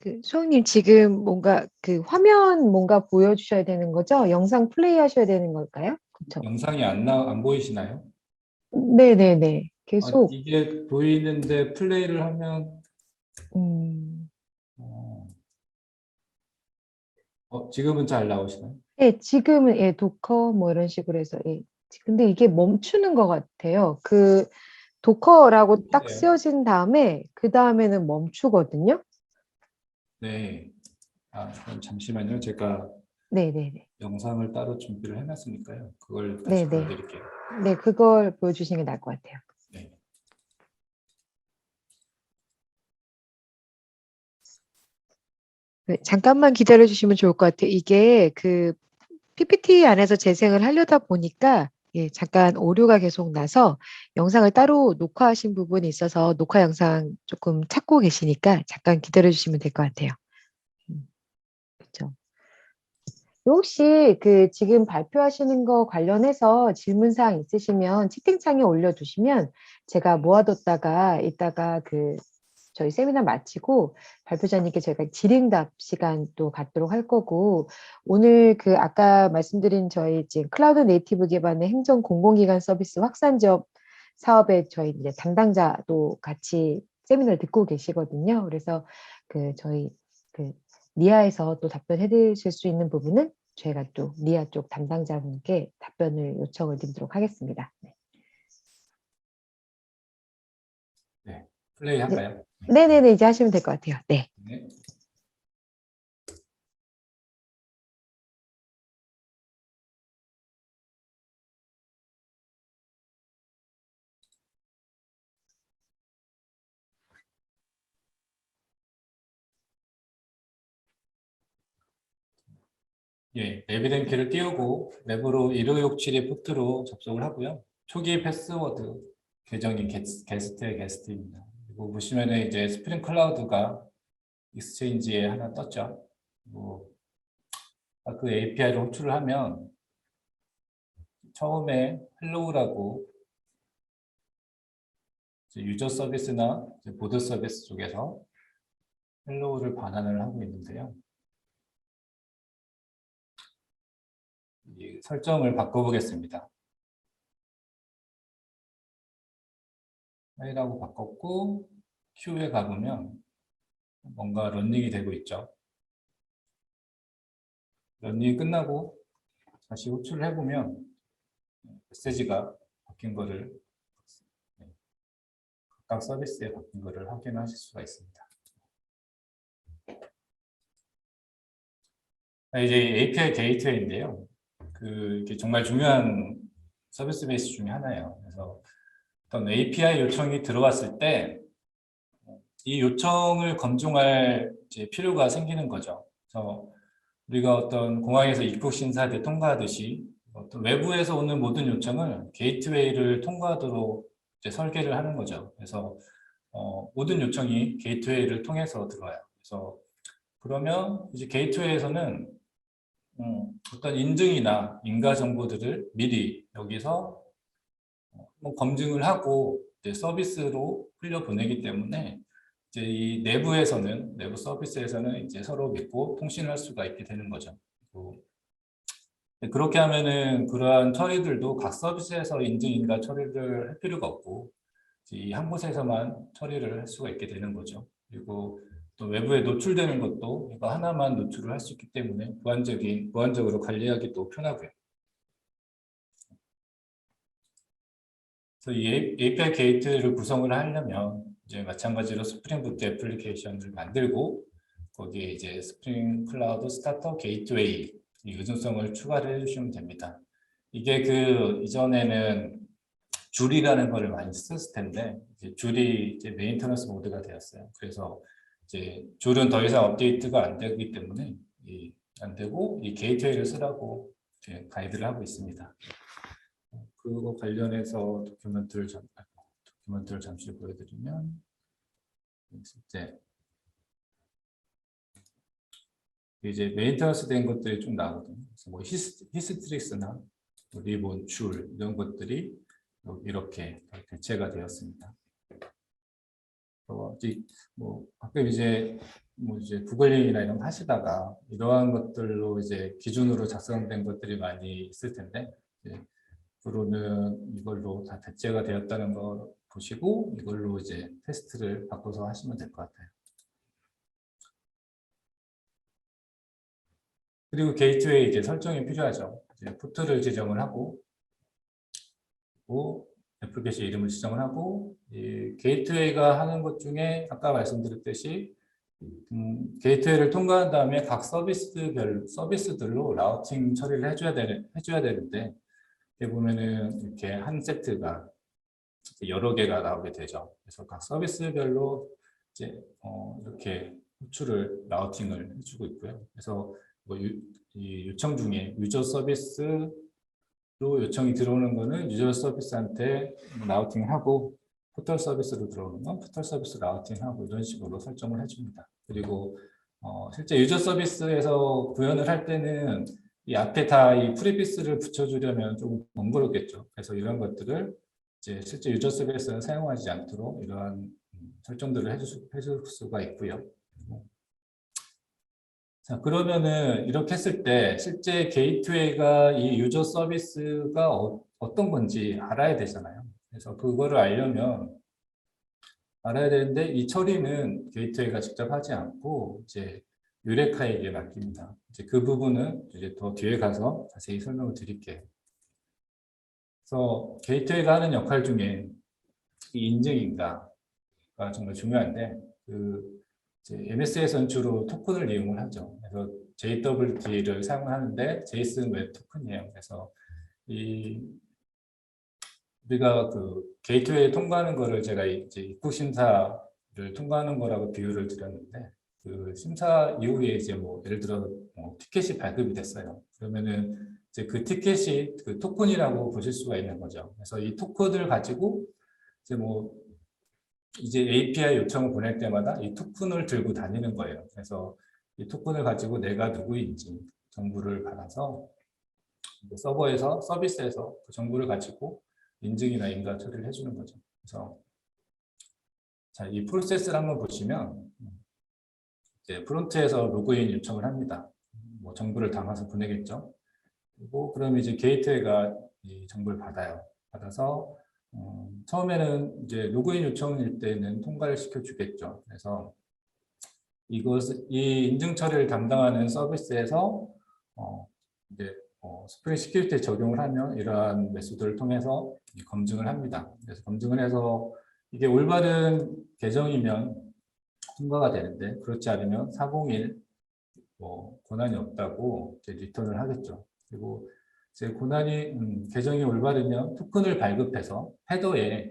그 수홍님 지금 뭔가 그 화면 뭔가 보여주셔야 되는 거죠? 영상 플레이 하셔야 되는 걸까요? 그렇죠. 영상이 안 보이시나요? 네네네. 계속 이게 보이는데 플레이를 하면 음, 어, 지금은 잘 나오시나요? 네, 지금은 예, 도커 뭐 이런 식으로 해서 예. 근데 이게 멈추는 것 같아요. 그 도커라고 딱 네. 쓰여진 다음에 그 다음에는 멈추거든요. 네. 그럼 잠시만요. 제가 네네네. 영상을 따로 준비를 해놨으니까요. 그걸 다시 네네. 보여드릴게요. 네, 그걸 보여주시는 게 나을 것 같아요. 네. 네, 잠깐만 기다려 주시면 좋을 것 같아요. 이게 그 PPT 안에서 재생을 하려다 보니까 예, 잠깐 오류가 계속 나서 영상을 따로 녹화하신 부분이 있어서 녹화 영상 조금 찾고 계시니까 잠깐 기다려 주시면 될 것 같아요. 그렇죠. 혹시 그 지금 발표하시는 거 관련해서 질문사항 있으시면 채팅창에 올려두시면 제가 모아뒀다가 이따가 그 저희 세미나 마치고 발표자님께 저희가 질의응답 시간 또 갖도록 할 거고 오늘 그 아까 말씀드린 저희 지금 클라우드 네이티브 기반의 행정 공공기관 서비스 확산 지역 사업의 저희 이제 담당자도 같이 세미나를 듣고 계시거든요. 그래서 그 저희 그 리아에서 또 답변해 드릴 수 있는 부분은 저희가 또 리아 쪽 담당자분께 답변을 요청을 드리도록 하겠습니다. 네. 네. 플레이 네. 할까요? 네네네 이제 하시면 될 것 같아요. 네. 네. 예, 에비덴 키를 띄우고 랩으로 1567의 포트로 접속을 하고요. 초기 패스워드 계정이 게스트의 게스트입니다. 그리고 보시면은 이제 스프링 클라우드가 익스체인지에 하나 떴죠. 그리고 그 API를 호출을 하면 처음에 헬로우라고 유저 서비스나 보드 서비스 쪽에서 헬로우를 반환을 하고 있는데요. 이 설정을 바꿔보겠습니다. 파일하고 바꿨고 Q에 가보면 뭔가 런닝이 되고 있죠. 런닝이 끝나고 다시 호출을 해보면 메시지가 바뀐 거를 각각 서비스에 바뀐 거를 확인하실 수가 있습니다. 이제 API 게이트웨이인데요. 이게 정말 중요한 서비스 베이스 중에 하나예요. 그래서 어떤 API 요청이 들어왔을 때 이 요청을 검증할 이제 필요가 생기는 거죠. 그래서 우리가 어떤 공항에서 입국 심사 때 통과하듯이 어떤 외부에서 오는 모든 요청을 게이트웨이를 통과하도록 이제 설계를 하는 거죠. 그래서 모든 요청이 게이트웨이를 통해서 들어와요. 그래서 그러면 이제 게이트웨이에서는 어떤 인증이나 인가 정보들을 미리 여기서 한번 검증을 하고 이제 서비스로 흘려보내기 때문에 이제 이 내부 서비스에서는 이제 서로 믿고 통신을 할 수가 있게 되는 거죠. 그렇게 하면은 그러한 처리들도 각 서비스에서 인증인가 처리를 할 필요가 없고 이 한 곳에서만 처리를 할 수가 있게 되는 거죠. 그리고 또 외부에 노출되는 것도 이거 하나만 노출을 할 수 있기 때문에 보안적으로 관리하기도 편하고요. 그래서 이 API 게이트를 구성을 하려면 이제 마찬가지로 스프링 부트 애플리케이션을 만들고 거기에 이제 스프링 클라우드 스타터 게이트웨이 이 의존성을 추가를 해주시면 됩니다. 이게 그 이전에는 줄이라는 거를 많이 썼을 텐데 이제 줄이 이제 메인터넌스 모드가 되었어요. 그래서 이제 줄은 더 이상 업데이트가 안 되기 때문에 안 되고 이 게이트웨이를 쓰라고 가이드를 하고 있습니다. 그거 관련해서 도큐멘트를 잠시 보여드리면 이제 메인터넌스 된 것들이 좀 나오거든요. 그래서 뭐 히스트릭스나 리본, 줄 이런 것들이 이렇게 대체가 되었습니다. 가끔 이제 뭐 이제 구글링이나 이런 거 하시다가 이러한 것들로 이제 기준으로 작성된 것들이 많이 있을 텐데, 이제 앞으로는 이걸로 다 대체가 되었다는 거 보시고 이걸로 이제 테스트를 바꿔서 하시면 될 것 같아요. 그리고 게이트웨이 이제 설정이 필요하죠. 이제 포트를 지정을 하고, 애플게시 이름을 지정을 하고, 이 게이트웨이가 하는 것 중에 아까 말씀드렸듯이 게이트웨이를 통과한 다음에 각 서비스들로 라우팅 처리를 해줘야 되는데, 이렇게 보면은 이렇게 한 세트가 여러 개가 나오게 되죠. 그래서 각 서비스별로 이제 이렇게 호출을 라우팅을 해주고 있고요. 그래서 뭐 이 요청 중에 유저 서비스로 요청이 들어오는 거는 유저 서비스한테 라우팅하고, 포털 서비스로 들어오는 건 포털 서비스 라우팅하고 이런 식으로 설정을 해줍니다. 그리고 실제 유저 서비스에서 구현을 할 때는 이 앞에 다 이 프리피스를 붙여주려면 조금 번거롭겠죠. 그래서 이런 것들을 이제 실제 유저 서비스는 사용하지 않도록 이러한 설정들을 해줄 수가 있고요. 자, 그러면은 이렇게 했을 때 실제 게이트웨이가 이 유저 서비스가 어떤 건지 알아야 되잖아요. 그래서 그거를 알려면 알아야 되는데, 이 처리는 게이트웨이가 직접 하지 않고 이제 유레카에게 맡깁니다. 이제 그 부분은 이제 더 뒤에 가서 자세히 설명을 드릴게요. 그래서 게이트웨이가 하는 역할 중에 이 인증인가가 정말 중요한데, 이제 MS에서는 주로 토큰을 이용을 하죠. 그래서 JWT를 사용하는데 JSON 웹 토큰이에요. 그래서 우리가 그 게이트웨이 통과하는 거를 제가 이제 입국 심사를 통과하는 거라고 비유를 드렸는데, 그 심사 이후에 이제 뭐 예를 들어 티켓이 발급이 됐어요. 그러면은 이제 그 티켓이 그 토큰이라고 보실 수가 있는 거죠. 그래서 이 토큰을 가지고 이제 API 요청을 보낼 때마다 이 토큰을 들고 다니는 거예요. 그래서 이 토큰을 가지고 내가 누구인지 정보를 받아서 서버에서 서비스에서 그 정보를 가지고 인증이나 인가 처리를 해주는 거죠. 그래서 자, 이 프로세스를 한번 보시면 이제 프론트에서 로그인 요청을 합니다. 뭐 정보를 담아서 보내겠죠. 그리고 그럼 이제 게이트웨이가 이 정보를 받아서 처음에는 이제 로그인 요청일 때는 통과를 시켜주겠죠. 그래서 이 인증 처리를 담당하는 서비스에서 이제 스프링 시큐리티 적용을 하면 이러한 메소드를 통해서 검증을 합니다. 그래서 검증을 해서 이게 올바른 계정이면 통과가 되는데, 그렇지 않으면 401 권한이 없다고 이제 리턴을 하겠죠. 그리고 이제 계정이 올바르면 토큰을 발급해서 헤더에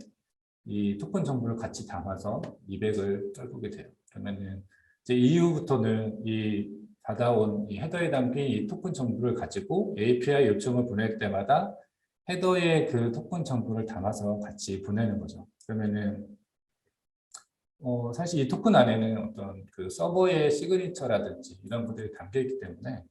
이 토큰 정보를 같이 담아서 200을 떨구게 돼요. 그러면은 이제 이후부터는 이 받아온 이 헤더에 담긴 이 토큰 정보를 가지고 API 요청을 보낼 때마다 헤더에 그 토큰 정보를 담아서 같이 보내는 거죠. 그러면은 사실 이 토큰 안에는 어떤 그 서버의 시그니처라든지 이런 것들이 담겨 있기 때문에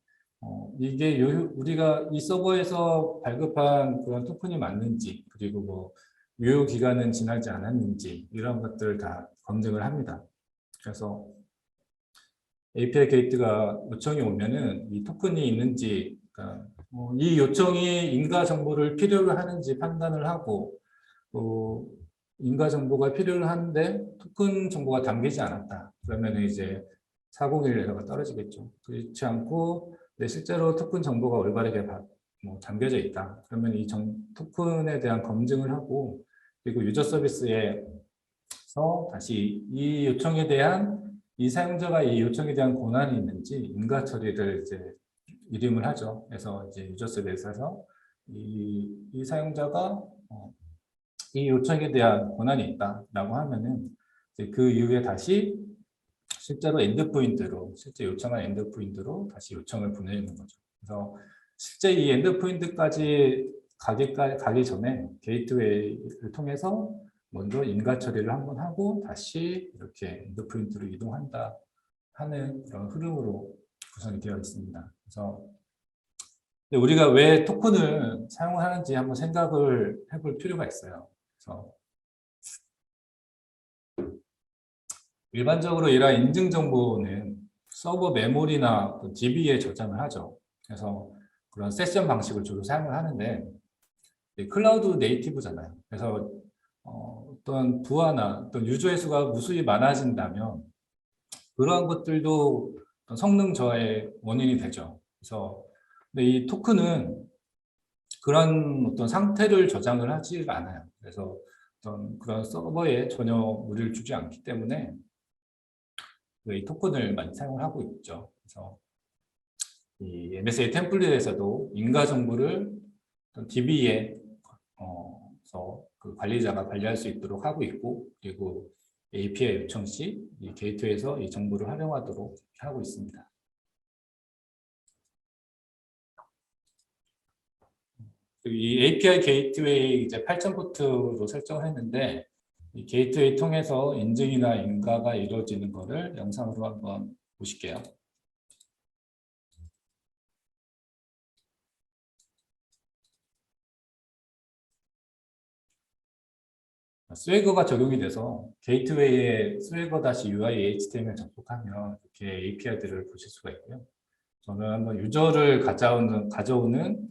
이게 우리가 이 서버에서 발급한 그런 토큰이 맞는지, 그리고 뭐 유효 기간은 지나지 않았는지 이런 것들을 다 검증을 합니다. 그래서 API 게이트가 요청이 오면은 이 토큰이 있는지, 그러니까 이 요청이 인가 정보를 필요로 하는지 판단을 하고, 또 인가 정보가 필요를 하는데 토큰 정보가 담기지 않았다. 그러면 이제 401 에러가 떨어지겠죠. 그렇지 않고 실제로 토큰 정보가 올바르게 담겨져 있다. 그러면 이 토큰에 대한 검증을 하고, 그리고 유저 서비스에서 다시 이 요청에 대한 이 사용자가 이 요청에 대한 권한이 있는지 인가 처리를 이제 이름을 하죠. 그래서 이제 유저 서비스에서 이 사용자가 이 요청에 대한 권한이 있다라고 하면은 이제 그 이후에 다시 실제로 실제 요청한 엔드포인트로 다시 요청을 보내는 거죠. 그래서 실제 이 엔드포인트까지 가기 전에 게이트웨이를 통해서 먼저 인가 처리를 한번 하고 다시 이렇게 엔드포인트로 이동한다 하는 그런 흐름으로 구성이 되어 있습니다. 그래서 우리가 왜 토큰을 사용하는지 한번 생각을 해볼 필요가 있어요. 그래서 일반적으로 이러한 인증 정보는 서버 메모리나 DB에 저장을 하죠. 그래서 그런 세션 방식을 주로 사용을 하는데 클라우드 네이티브잖아요. 그래서 어떤 부하나 어떤 유저의 수가 무수히 많아진다면 그러한 것들도 어떤 성능 저하의 원인이 되죠. 그래서 근데 이 토큰은 그런 어떤 상태를 저장을 하지가 않아요. 그래서 어떤 그런 서버에 전혀 무리를 주지 않기 때문에 이 토큰을 많이 사용을 하고 있죠. 그래서 이 MSA 템플릿에서도 인가 정보를 DB에 그 관리자가 관리할 수 있도록 하고 있고, 그리고 API 요청 시 이 게이트웨이에서 이 정보를 활용하도록 하고 있습니다. 이 API 게이트웨이 이제 8000 포트로 설정을 했는데 이 게이트웨이 통해서 인증이나 인가가 이루어지는 것을 영상으로 한번 보실게요. 스웨거가 적용이 돼서 게이트웨이에 스웨거-UI HTML 접속하면 이렇게 API들을 보실 수가 있고요. 저는 한번 유저를 가져오는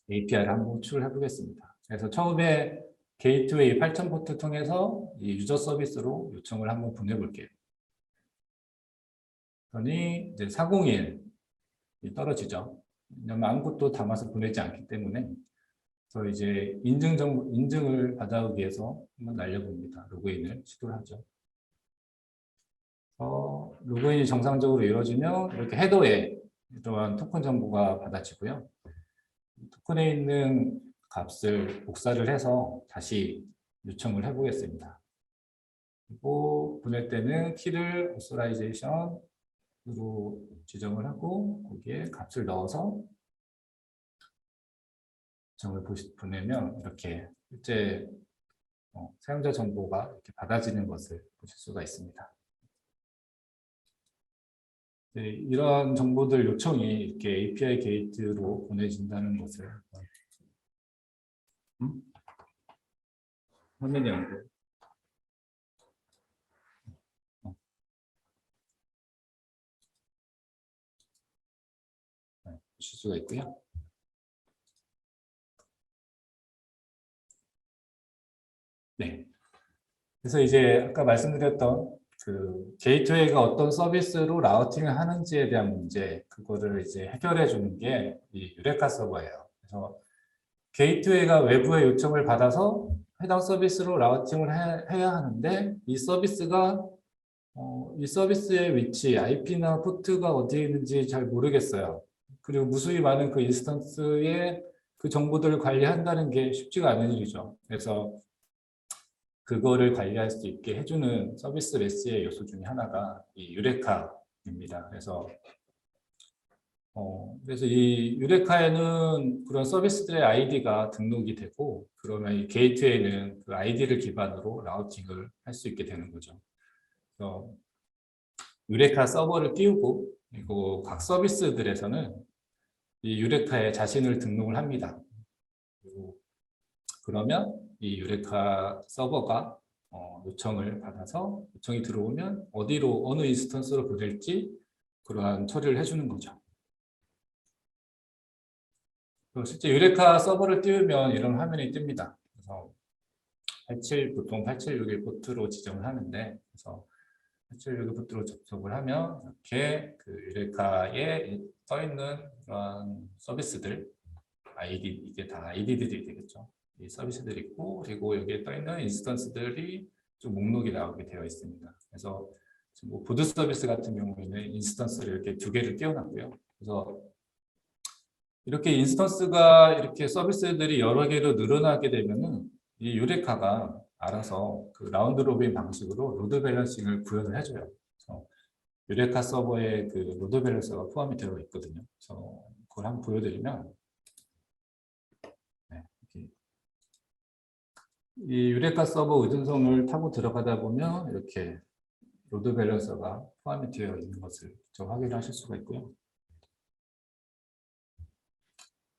API를 한번 호출해 보겠습니다. 그래서 처음에 게이트웨이 8000 포트 통해서 이 유저 서비스로 요청을 한번 보내볼게요. 그러니 이제 401이 떨어지죠. 왜냐면 아무것도 담아서 보내지 않기 때문에. 그래서 이제 인증을 받아오기 위해서 한번 날려봅니다. 로그인을 시도를 하죠. 로그인이 정상적으로 이루어지면 이렇게 헤더에 이러한 토큰 정보가 받아지고요. 토큰에 있는 값을 복사를 해서 다시 요청을 해보겠습니다. 그리고 보낼 때는 키를 authorization으로 지정을 하고 거기에 값을 넣어서 요청을 보내면 이렇게 실제 사용자 정보가 이렇게 받아지는 것을 보실 수가 있습니다. 네, 이런 정보들 요청이 이렇게 API 게이트로 보내진다는 것을 화면이 안 보여요. 보실 수가 있고요. 네. 그래서 이제 아까 말씀드렸던 그 게이트웨이가 어떤 서비스로 라우팅을 하는지에 대한 문제, 그거를 이제 해결해 주는 게 이 유레카 서버예요. 그래서 게이트웨이가 외부의 요청을 받아서 해당 서비스로 라우팅을 해야 하는데 이 서비스가 이 서비스의 위치, IP나 포트가 어디에 있는지 잘 모르겠어요. 그리고 무수히 많은 그 인스턴스의 그 정보들을 관리한다는 게 쉽지가 않은 일이죠. 그래서 그거를 관리할 수 있게 해주는 서비스 메시의 요소 중에 하나가 이 유레카입니다. 그래서 이 유레카에는 그런 서비스들의 아이디가 등록이 되고, 그러면 이 게이트웨이는 그 아이디를 기반으로 라우팅을 할 수 있게 되는 거죠. 그래서 유레카 서버를 띄우고, 그리고 각 서비스들에서는 이 유레카에 자신을 등록을 합니다. 그리고 그러면 이 유레카 서버가 요청을 받아서 요청이 들어오면 어디로 어느 인스턴스로 보낼지 그러한 처리를 해주는 거죠. 실제 유레카 서버를 띄우면 이런 화면이 뜹니다. 그래서 보통 8761 포트로 지정을 하는데, 그래서 8761 포트로 접속을 하면 이렇게 그 유레카에 떠 있는 그런 서비스들, 이게 다 아이디들이 되겠죠. 이 서비스들이 있고, 그리고 여기에 떠 있는 인스턴스들이 좀 목록이 나오게 되어 있습니다. 그래서 뭐 보드 서비스 같은 경우에는 인스턴스를 이렇게 2개를 띄워놨고요. 그래서 이렇게 인스턴스가 이렇게 서비스들이 여러 개로 늘어나게 되면은 이 유레카가 알아서 그 라운드 로빈 방식으로 로드 밸런싱을 구현을 해줘요. 그래서 유레카 서버에 그 로드 밸런서가 포함이 되어 있거든요. 그래서 그걸 한번 보여드리면, 네, 이 유레카 서버 의존성을 타고 들어가다 보면 이렇게 로드 밸런서가 포함이 되어 있는 것을 확인하실 수가 있고요.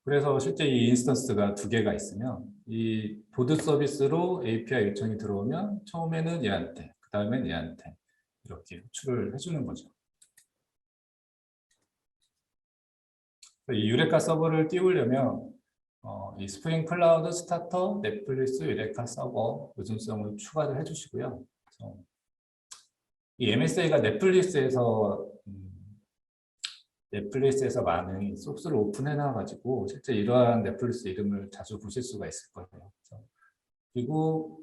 그래서 실제 이 인스턴스가 2개가 있으면 이 보드 서비스로 API 요청이 들어오면 처음에는 얘한테, 그 그 다음에 얘한테 이렇게 호출을 해주는 거죠. 이 유레카 서버를 띄우려면 이 스프링 클라우드 스타터 넷플릭스 유레카 서버 요즘성을 추가를 해주시고요. 이 MSA가 넷플릭스에서 많은 소스를 오픈해놔가지고 실제 이러한 넷플릭스 이름을 자주 보실 수가 있을 거예요. 그리고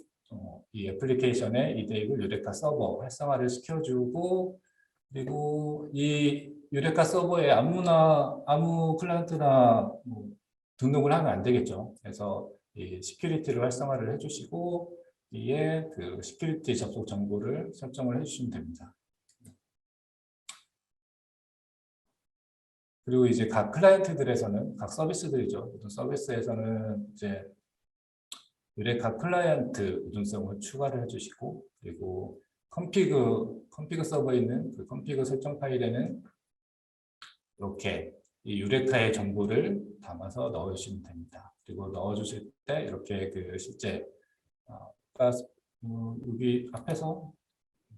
이 애플리케이션에 이데이블 유레카 서버 활성화를 시켜주고, 그리고 이 유레카 서버에 아무 클라이언트나 뭐 등록을 하면 안 되겠죠. 그래서 이 시큐리티를 활성화를 해주시고, 이에 그 시큐리티 접속 정보를 설정을 해주시면 됩니다. 그리고 이제 각 클라이언트들에서는, 각 서비스들이죠. 모든 서비스에서는 이제 유레카 클라이언트 의존성을 추가를 해주시고, 그리고 컨피그 서버에 있는 그 컨피그 설정 파일에는 이렇게 이 유레카의 정보를 담아서 넣어주시면 됩니다. 그리고 넣어주실 때 이렇게 그 실제 여기 앞에서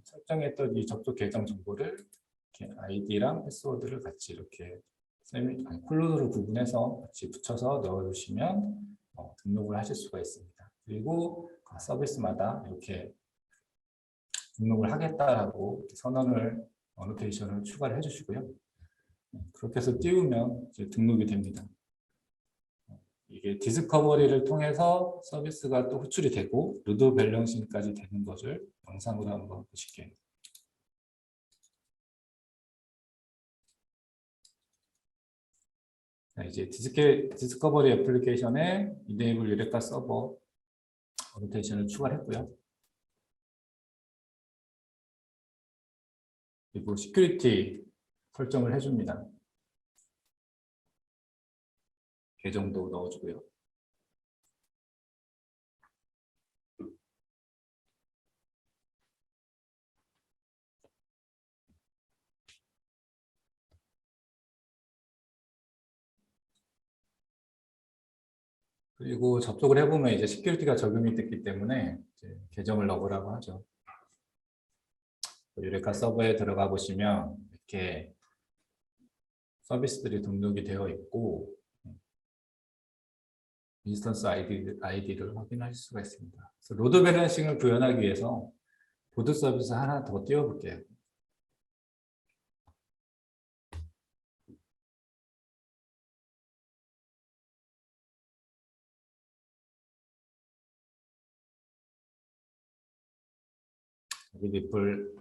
설정했던 이 접속 계정 정보를 이렇게 아이디랑 패스워드를 같이 이렇게 콜론으로 구분해서 같이 붙여서 넣어주시면 등록을 하실 수가 있습니다. 그리고 각 서비스마다 이렇게 등록을 하겠다라고 선언을 어노테이션을 추가를 해주시고요. 그렇게 해서 띄우면 이제 등록이 됩니다. 이게 디스커버리를 통해서 서비스가 또 호출이 되고 로드 밸런싱까지 되는 것을 영상으로 한번 보실게요. 이제 디스커버리 애플리케이션에 이네이블 유레카 서버 어노테이션을 추가했고요. 그리고 시큐리티 설정을 해줍니다. 계정도 넣어주고요. 그리고 접속을 해보면 이제 시큐리티가 적용이 됐기 때문에 이제 계정을 넣으라고 하죠. 유레카 서버에 들어가 보시면 이렇게 서비스들이 등록이 되어 있고 인스턴스 아이디를 확인할 수가 있습니다. 그래서 로드 밸런싱을 구현하기 위해서 보드 서비스 하나 더 띄워볼게요. 여기 리플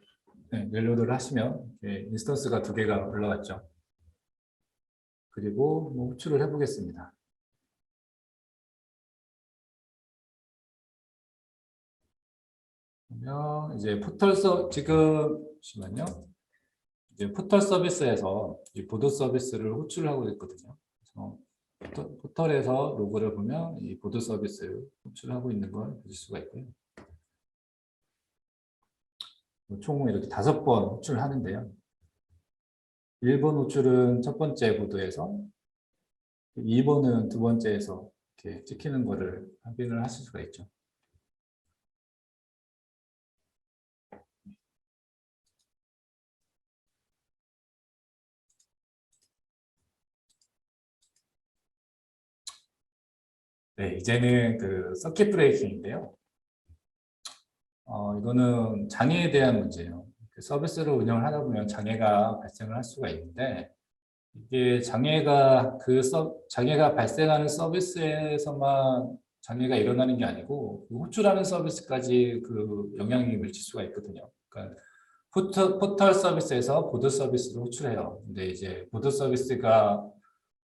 멜로드를 하시면 인스턴스가 2개가 올라왔죠. 그리고 뭐 호출을 해보겠습니다. 그러면 이제 지금 잠시만요. 이제 포털 서비스에서 이 보드 서비스를 호출하고 있거든요. 그래서 포털에서 로그를 보면 이 보드 서비스 호출하고 있는 걸 보실 수가 있고요. 총 이렇게 5번 호출하는데요. 1번 호출은 첫 번째 보드에서, 2번은 두 번째에서 이렇게 찍히는 거를 확인을 하실 수가 있죠. 네, 이제는 그 서킷 브레이킹인데요. 이거는 장애에 대한 문제예요. 그 서비스를 운영을 하다 보면 장애가 발생을 할 수가 있는데, 이게 장애가 발생하는 서비스에서만 장애가 일어나는 게 아니고 그 호출하는 서비스까지 그 영향이 미칠 수가 있거든요. 그러니까 포털 서비스에서 보드 서비스를 호출해요. 근데 이제 보드 서비스가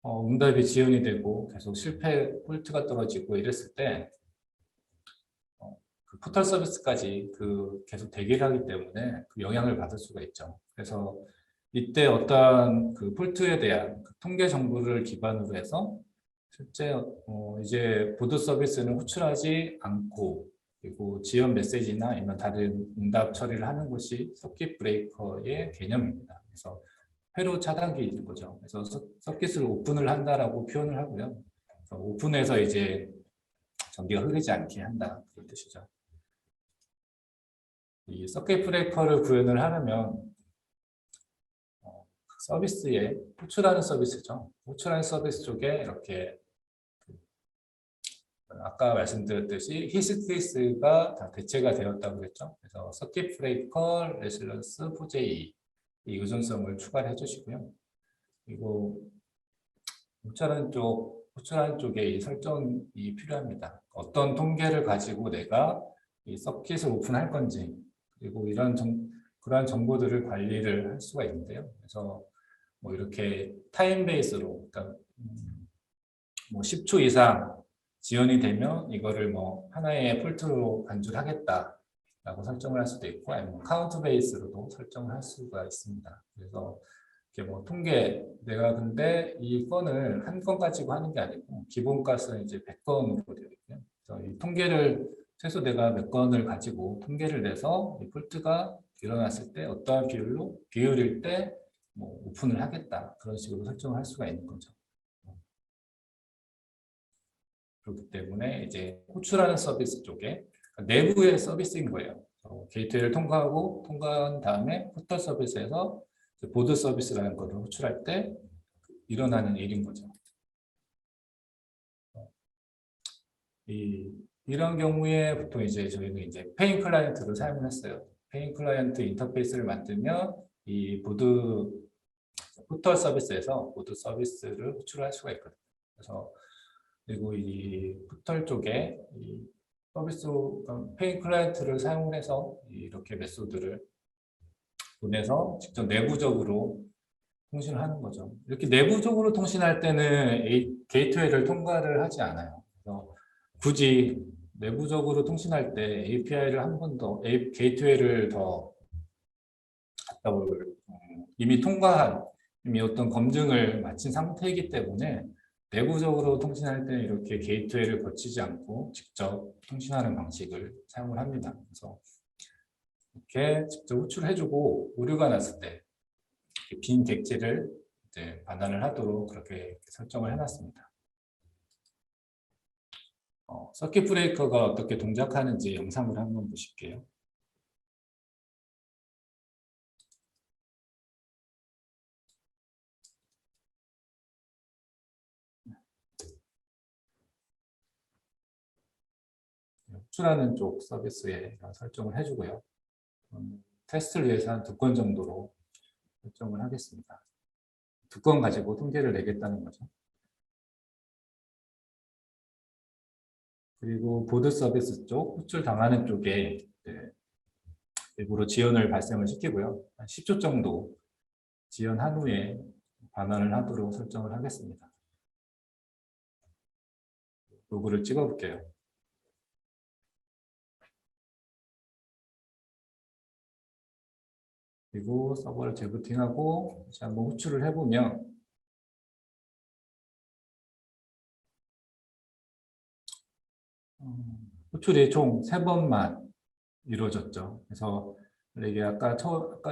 응답이 지연이 되고 계속 실패 폴트가 떨어지고 이랬을 때 그 포털 서비스까지 계속 대기를 하기 때문에 그 영향을 받을 수가 있죠. 그래서 이때 어떠한 그 폴트에 대한 그 통계 정보를 기반으로 해서 실제 이제 보드 서비스는 호출하지 않고, 그리고 지연 메시지나 아니면 다른 응답 처리를 하는 것이 서킷 브레이커의 개념입니다. 그래서 회로 차단기 있는 거죠. 그래서 서킷을 오픈을 한다라고 표현을 하고요. 그래서 오픈해서 이제 전기가 흐르지 않게 한다, 그런 뜻이죠. 이 서킷 브레이커를 구현을 하려면 서비스에 호출하는 서비스죠. 호출하는 서비스 쪽에 이렇게 아까 말씀드렸듯이 히스키스가 다 대체가 되었다고 그랬죠. 그래서 서킷 브레이커, 레실런스, 포제이 이 의존성을 추가를 해주시고요. 그리고 호출하는 쪽에 이 설정이 필요합니다. 어떤 통계를 가지고 내가 이 서킷을 오픈할 건지 그리고 그러한 정보들을 관리를 할 수가 있는데요. 그래서 뭐 이렇게 타임 베이스로 그러니까 뭐 10초 이상 지연이 되면 이거를 뭐 하나의 폴트로 간주하겠다라고 설정을 할 수도 있고 아니면 카운트 베이스로도 설정을 할 수가 있습니다. 그래서 이렇게 뭐 통계 내가 근데 이 건을 한 건 가지고 하는 게 아니고 기본 값은 이제 100건으로 되어 있고요. 그래서 이 통계를 최소 내가 몇 건을 가지고 통계를 내서 이 폴트가 일어났을 때 어떠한 비율일 때 뭐 오픈을 하겠다 그런 식으로 설정을 할 수가 있는 거죠. 그렇기 때문에 이제 호출하는 서비스 쪽에 내부의 서비스인 거예요. 게이트웨이를 통과한 다음에 포털 서비스에서 보드 서비스라는 것을 호출할 때 일어나는 일인 거죠. 이런 경우에 보통 이제 저희는 이제 페인 클라이언트를 사용을 했어요. 페인 클라이언트 인터페이스를 만들면 이 포털 서비스에서 보드 서비스를 호출할 수가 있거든요. 그래서 그리고 이 포털 쪽에 이 서비스 페인 클라이언트를 사용해서 이렇게 메소드를 보내서 직접 내부적으로 통신을 하는 거죠. 이렇게 내부적으로 통신할 때는 게이트웨이를 통과를 하지 않아요. 그래서 굳이 내부적으로 통신할 때 API를 한 번 더, 게이트웨이를 더 갖다 올, 이미 어떤 검증을 마친 상태이기 때문에 내부적으로 통신할 때 이렇게 게이트웨이를 거치지 않고 직접 통신하는 방식을 사용을 합니다. 그래서 이렇게 직접 호출해주고 오류가 났을 때 빈 객지를 이제 반환을 하도록 그렇게 설정을 해놨습니다. 서킷 브레이커가 어떻게 동작하는지 영상을 한번 보실게요. 호출하는 쪽 서비스에 설정을 해주고요. 테스트를 위해서 한 2건 정도로 설정을 하겠습니다. 2건 가지고 통계를 내겠다는 거죠. 그리고 보드 서비스 쪽, 호출 당하는 쪽에 일부러 지연을 발생을 시키고요. 한 10초 정도 지연한 후에 반환을 하도록 설정을 하겠습니다. 로그를 찍어 볼게요. 그리고 서버를 재부팅하고 다시 한번 호출을 해보면 호출이 총 3번만 이루어졌죠. 그래서 이게 아까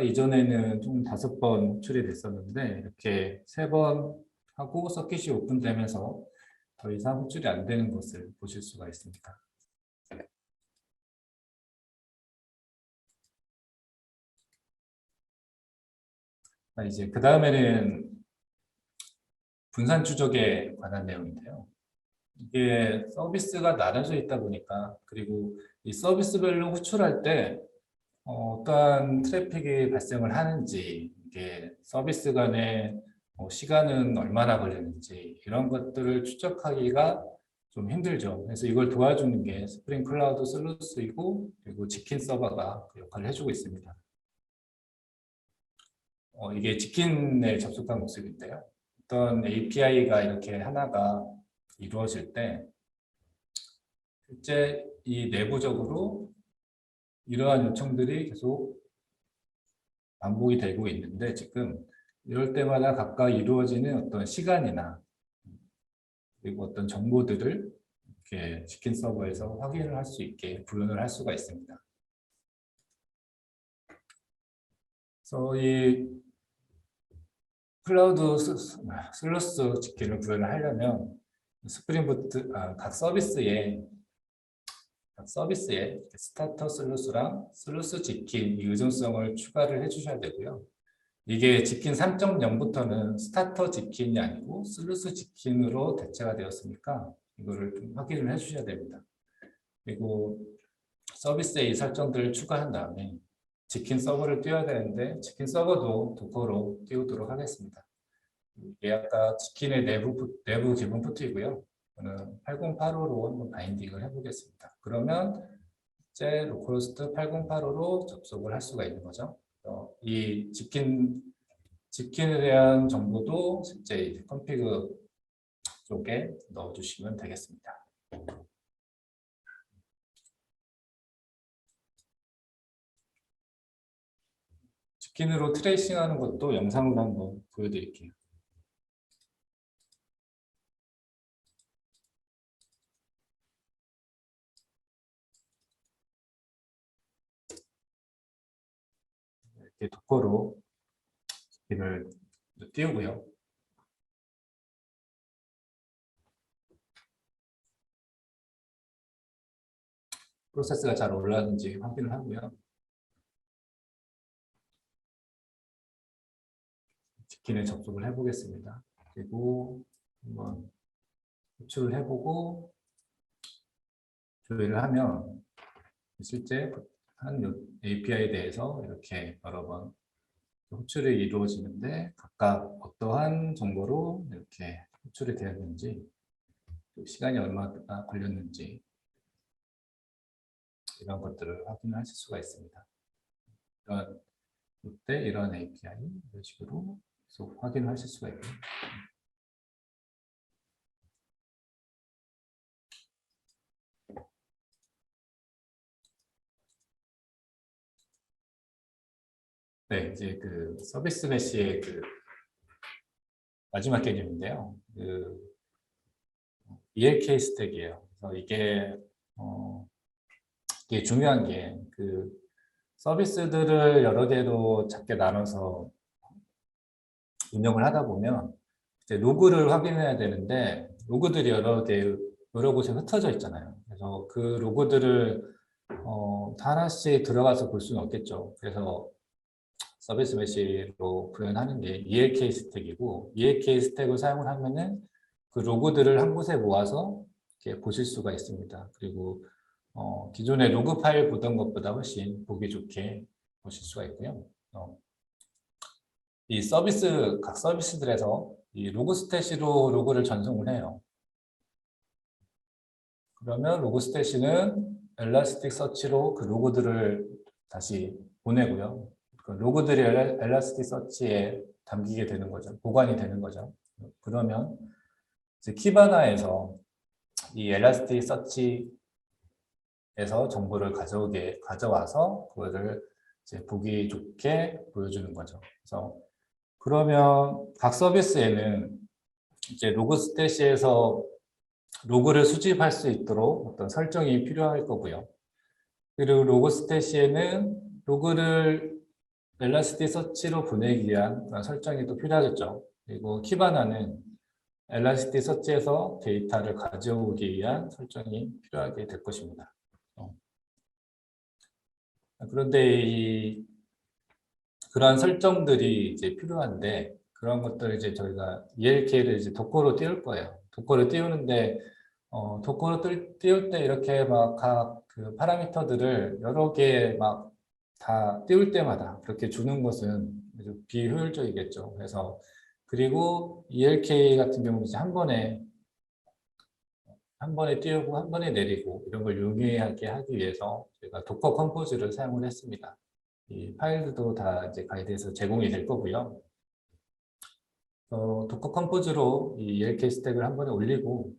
이전에는 총 5번 호출이 됐었는데 이렇게 3번 하고 서킷이 오픈되면서 더 이상 호출이 안 되는 것을 보실 수가 있습니다. 이제 그 다음에는 분산 추적에 관한 내용인데요. 이게 서비스가 나눠져 있다 보니까 그리고 이 서비스별로 호출할 때 어떠한 트래픽이 발생을 하는지 이게 서비스 간의 시간은 얼마나 걸리는지 이런 것들을 추적하기가 좀 힘들죠. 그래서 이걸 도와주는 게 스프링 클라우드 슬루스이고 그리고 지킨 서버가 그 역할을 해주고 있습니다. 이게 지킨에 접속한 모습인데요. 어떤 API가 이렇게 하나가 이루어질 때 실제 이 내부적으로 이러한 요청들이 계속 반복이 되고 있는데 지금 이럴 때마다 각각 이루어지는 어떤 시간이나 그리고 어떤 정보들을 이렇게 지킨 서버에서 확인을 할 수 있게 구현을 할 수가 있습니다. 그래서 이 클라우드 슬러스 지킨을 구현을 하려면 스프링 부트 각 서비스에 각 서비스에 스타터 슬루스랑 슬루스 지킨 이 의존성을 추가를 해주셔야 되고요. 이게 지킨 3.0부터는 스타터 지킨이 아니고 슬루스 지킨으로 대체가 되었으니까 이거를 좀 확인을 해주셔야 됩니다. 그리고 서비스에 이 설정들을 추가한 다음에 지킨 서버를 띄워야 되는데 지킨 서버도 도커로 띄우도록 하겠습니다. 이게 아까 지킨의 내부 기본 포트이고요. 저는 8085로 한번 바인딩을 해보겠습니다. 그러면 이제 로컬호스트 8085로 접속을 할 수가 있는 거죠. 이 지킨에 대한 정보도 실제 이 컨피그 쪽에 넣어주시면 되겠습니다. 지킨으로 트레이싱하는 것도 영상으로 한번 보여드릴게요. 이렇게 도커로 지킨을 띄우고요. 프로세스가 잘 올라가는지 확인을 하고요. 지킨에 접속을 해보겠습니다. 그리고 한번 호출을 해보고 조회를 하면 실제 한 API에 대해서 이렇게 여러 번 호출이 이루어지는데 각각 어떠한 정보로 이렇게 호출이 되었는지 또 시간이 얼마나 걸렸는지 이런 것들을 확인하실 수가 있습니다. 이때 이런 API 이런 식으로 계속 확인하실 수가 있고요. 네, 이제 그 서비스 메시의 그 마지막 개념인데요. 그 ELK 스택이에요. 그래서 이게 중요한 게 그 서비스들을 여러 개로 작게 나눠서 운영을 하다 보면 이제 로그를 확인해야 되는데 로그들이 여러 곳에 흩어져 있잖아요. 그래서 그 로그들을 다 하나씩 들어가서 볼 수는 없겠죠. 그래서 서비스 메시로 구현하는 게 ELK 스택이고 ELK 스택을 사용을 하면은 그 로그들을 한 곳에 모아서 이렇게 보실 수가 있습니다. 그리고 기존의 로그 파일 보던 것보다 훨씬 보기 좋게 보실 수가 있고요. 각 서비스들에서 이 로그 스탯으로 로그를 전송을 해요. 그러면 로그 스탯은 엘라스틱 서치로 그 로그들을 다시 보내고요. 그 로그들이 엘라스틱 서치에 담기게 되는 거죠. 보관이 되는 거죠. 그러면 이제 키바나에서 이 엘라스틱 서치에서 정보를 가져와서 그거를 이제 보기 좋게 보여주는 거죠. 그래서 그러면 각 서비스에는 이제 로그 스탯에서 로그를 수집할 수 있도록 어떤 설정이 필요할 거고요. 그리고 로그 스탯에는 로그를 엘라스틱 서치로 보내기 위한 그런 설정이 또 필요하겠죠. 그리고 키바나는 엘라스틱 서치에서 데이터를 가져오기 위한 설정이 필요하게 될 것입니다. 그런데 그러한 설정들이 이제 필요한데 그런 것들을 이제 저희가 ELK를 이제 도커로 띄울 거예요. 도커를 띄우는데 도커를 띄울 때 이렇게 막 각 그 파라미터들을 여러 개 막 다 띄울 때마다 그렇게 주는 것은 비효율적이겠죠. 그리고 ELK 같은 경우는 이제 한 번에 띄우고 한 번에 내리고 이런 걸 용이하게 하기 위해서 제가 도커 컴포즈를 사용을 했습니다. 이 파일들도 다 이제 가이드에서 제공이 될 거고요. 도커 컴포즈로 이 ELK 스택을 한 번에 올리고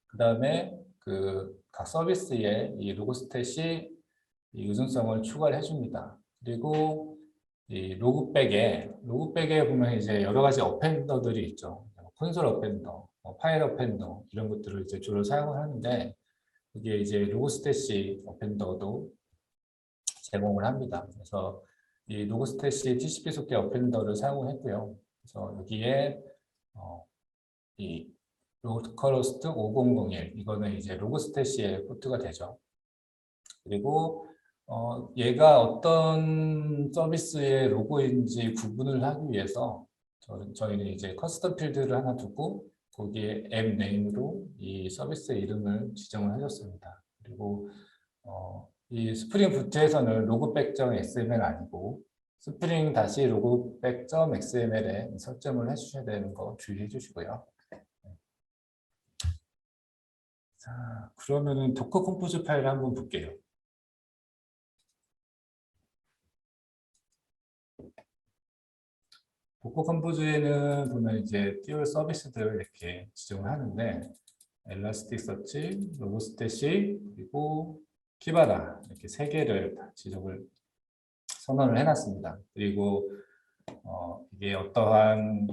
그 다음에 그 각 서비스에 이 로그 스탯이 이 의존성을 추가를 해줍니다. 그리고 이 로그백에 보면 이제 여러 가지 어펜더들이 있죠. 콘솔 어펜더, 파일 어펜더 이런 것들을 이제 주로 사용을 하는데 이게 이제 로그 스탯이 어펜더도 제공을 합니다. 그래서 이 로그 스탯이 TCP 소켓 어펜더를 사용을 했고요. 그래서 여기에 이 로컬호스트 5001 이거는 이제 로그스탯의 포트가 되죠. 그리고 얘가 어떤 서비스의 로고인지 구분을 하기 위해서 저희는 이제 커스텀 필드를 하나 두고 거기에 앱 네임으로 이 서비스 이름을 지정을 해줬습니다. 그리고 이 스프링 부트에서는 로그백.xml 아니고 스프링 다시 로그백.xml에 설정을 해주셔야 되는 거 주의해 주시고요. 자, 그러면은 도커 컴포즈 파일을 한번 볼게요. 도커 컴포즈에는 보면 이제 띄울 서비스들을 이렇게 지정을 하는데 엘라스티서치, 로그스탯이 그리고 키바나 이렇게 세 개를 다 지정을 선언을 해놨습니다. 그리고 이게 어떠한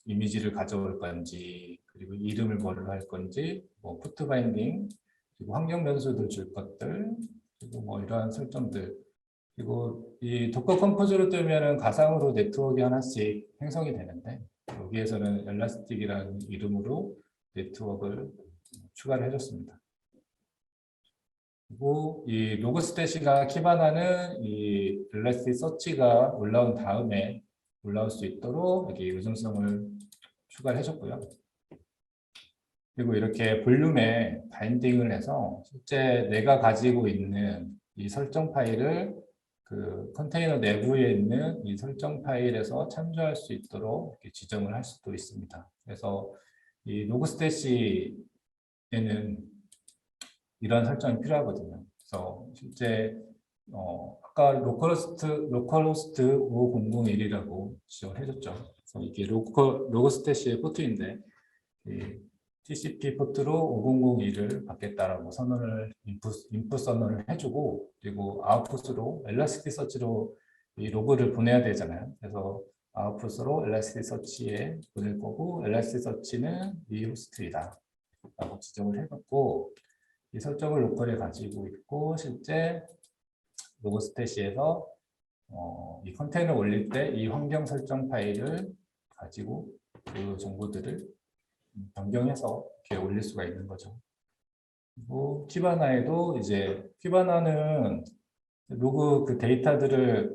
이미지를 가져올 건지 그리고 이름을 뭘로 할 건지 뭐 푸트 바인딩 그리고 환경 변수들 줄 것들 그리고 뭐 이러한 설정들 그리고 이 도커 컴포즈로 뜨면은 가상으로 네트워크가 하나씩 생성이 되는데 여기에서는 엘라스틱이라는 이름으로 네트워크를 추가를 해줬습니다. 그리고 이 로그스탯이나 키바나는 이 엘라스틱 서치가 올라온 다음에 올라올 수 있도록 이렇게 요즘성을 추가를 해줬고요. 그리고 이렇게 볼륨에 바인딩을 해서 실제 내가 가지고 있는 이 설정 파일을 그 컨테이너 내부에 있는 이 설정 파일에서 참조할 수 있도록 이렇게 지정을 할 수도 있습니다. 그래서 이 로그스탯에는 이런 설정이 필요하거든요. 그래서 실제 아까 로컬호스트 5001이라고 지정을 해줬죠. 그래서 이게 로그스탯의 포트인데 이 TCP 포트로 5001을 받겠다라고 선언을 인풋 선언을 해주고 그리고 아웃풋으로 엘라스티서치로 이 로그를 보내야 되잖아요. 그래서 아웃풋으로 엘라스티서치에 보낼 거고 엘라스티서치는 이 호스트이다 라고 지정을 해놓고 이 설정을 로컬에 가지고 있고 실제 로그스탯에서 이 컨테이너 올릴 때 이 환경 설정 파일을 가지고 그 정보들을 변경해서 이렇게 올릴 수가 있는 거죠. 그리고 키바나에도 이제 키바나는 로그 그 데이터들을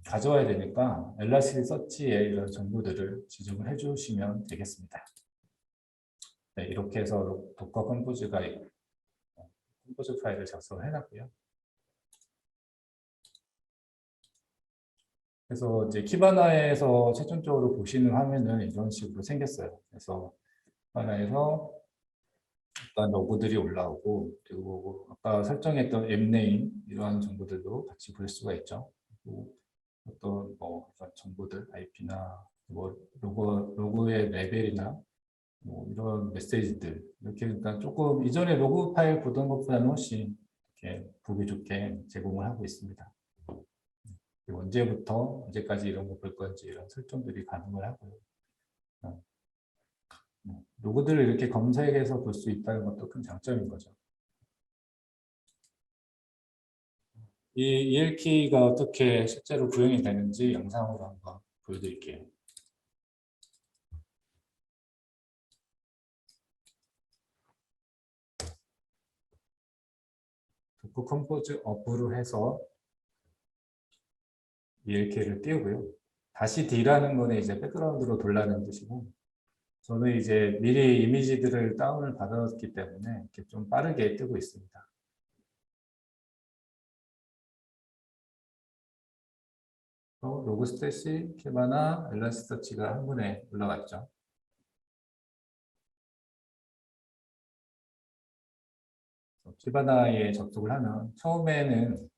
가져와야 되니까 엘라스티서치에 이런 정보들을 지정을 해주시면 되겠습니다. 네, 이렇게 해서 도커 컴포즈가 컴포즈 파일을 작성을 해놨고요. 그래서 이제 키바나에서 최종적으로 보시는 화면은 이런 식으로 생겼어요. 그래서 키바나에서 어떤 로고들이 올라오고 그리고 아까 설정했던 앱네임 이러한 정보들도 같이 볼 수가 있죠. 그리고 어떤 뭐 정보들 IP나 뭐 로고의 레벨이나 뭐 이런 메시지들 이렇게 그러니까 조금 이전에 로고 파일 보던 것보다는 훨씬 이렇게 보기 좋게 제공을 하고 있습니다. 그리고 언제부터 언제까지 이런 거 볼 건지 이런 설정들이 가능을 하고요. 로고들을 이렇게 검색해서 볼 수 있다는 것도 큰 장점인 거죠. 이 ELK가 어떻게 실제로 구현이 되는지 영상으로 한번 보여드릴게요. 도커 컴포즈 업으로 해서 ELK를 띄우고요. 다시 D라는 거는 이제 백그라운드로 돌라는 뜻이고 저는 이제 미리 이미지들을 다운을 받았기 때문에 이렇게 좀 빠르게 뜨고 있습니다. 로그스탯이 키바나 엘라스티서치가 한 번에 올라갔죠. 키바나에 접속을 하면 처음에는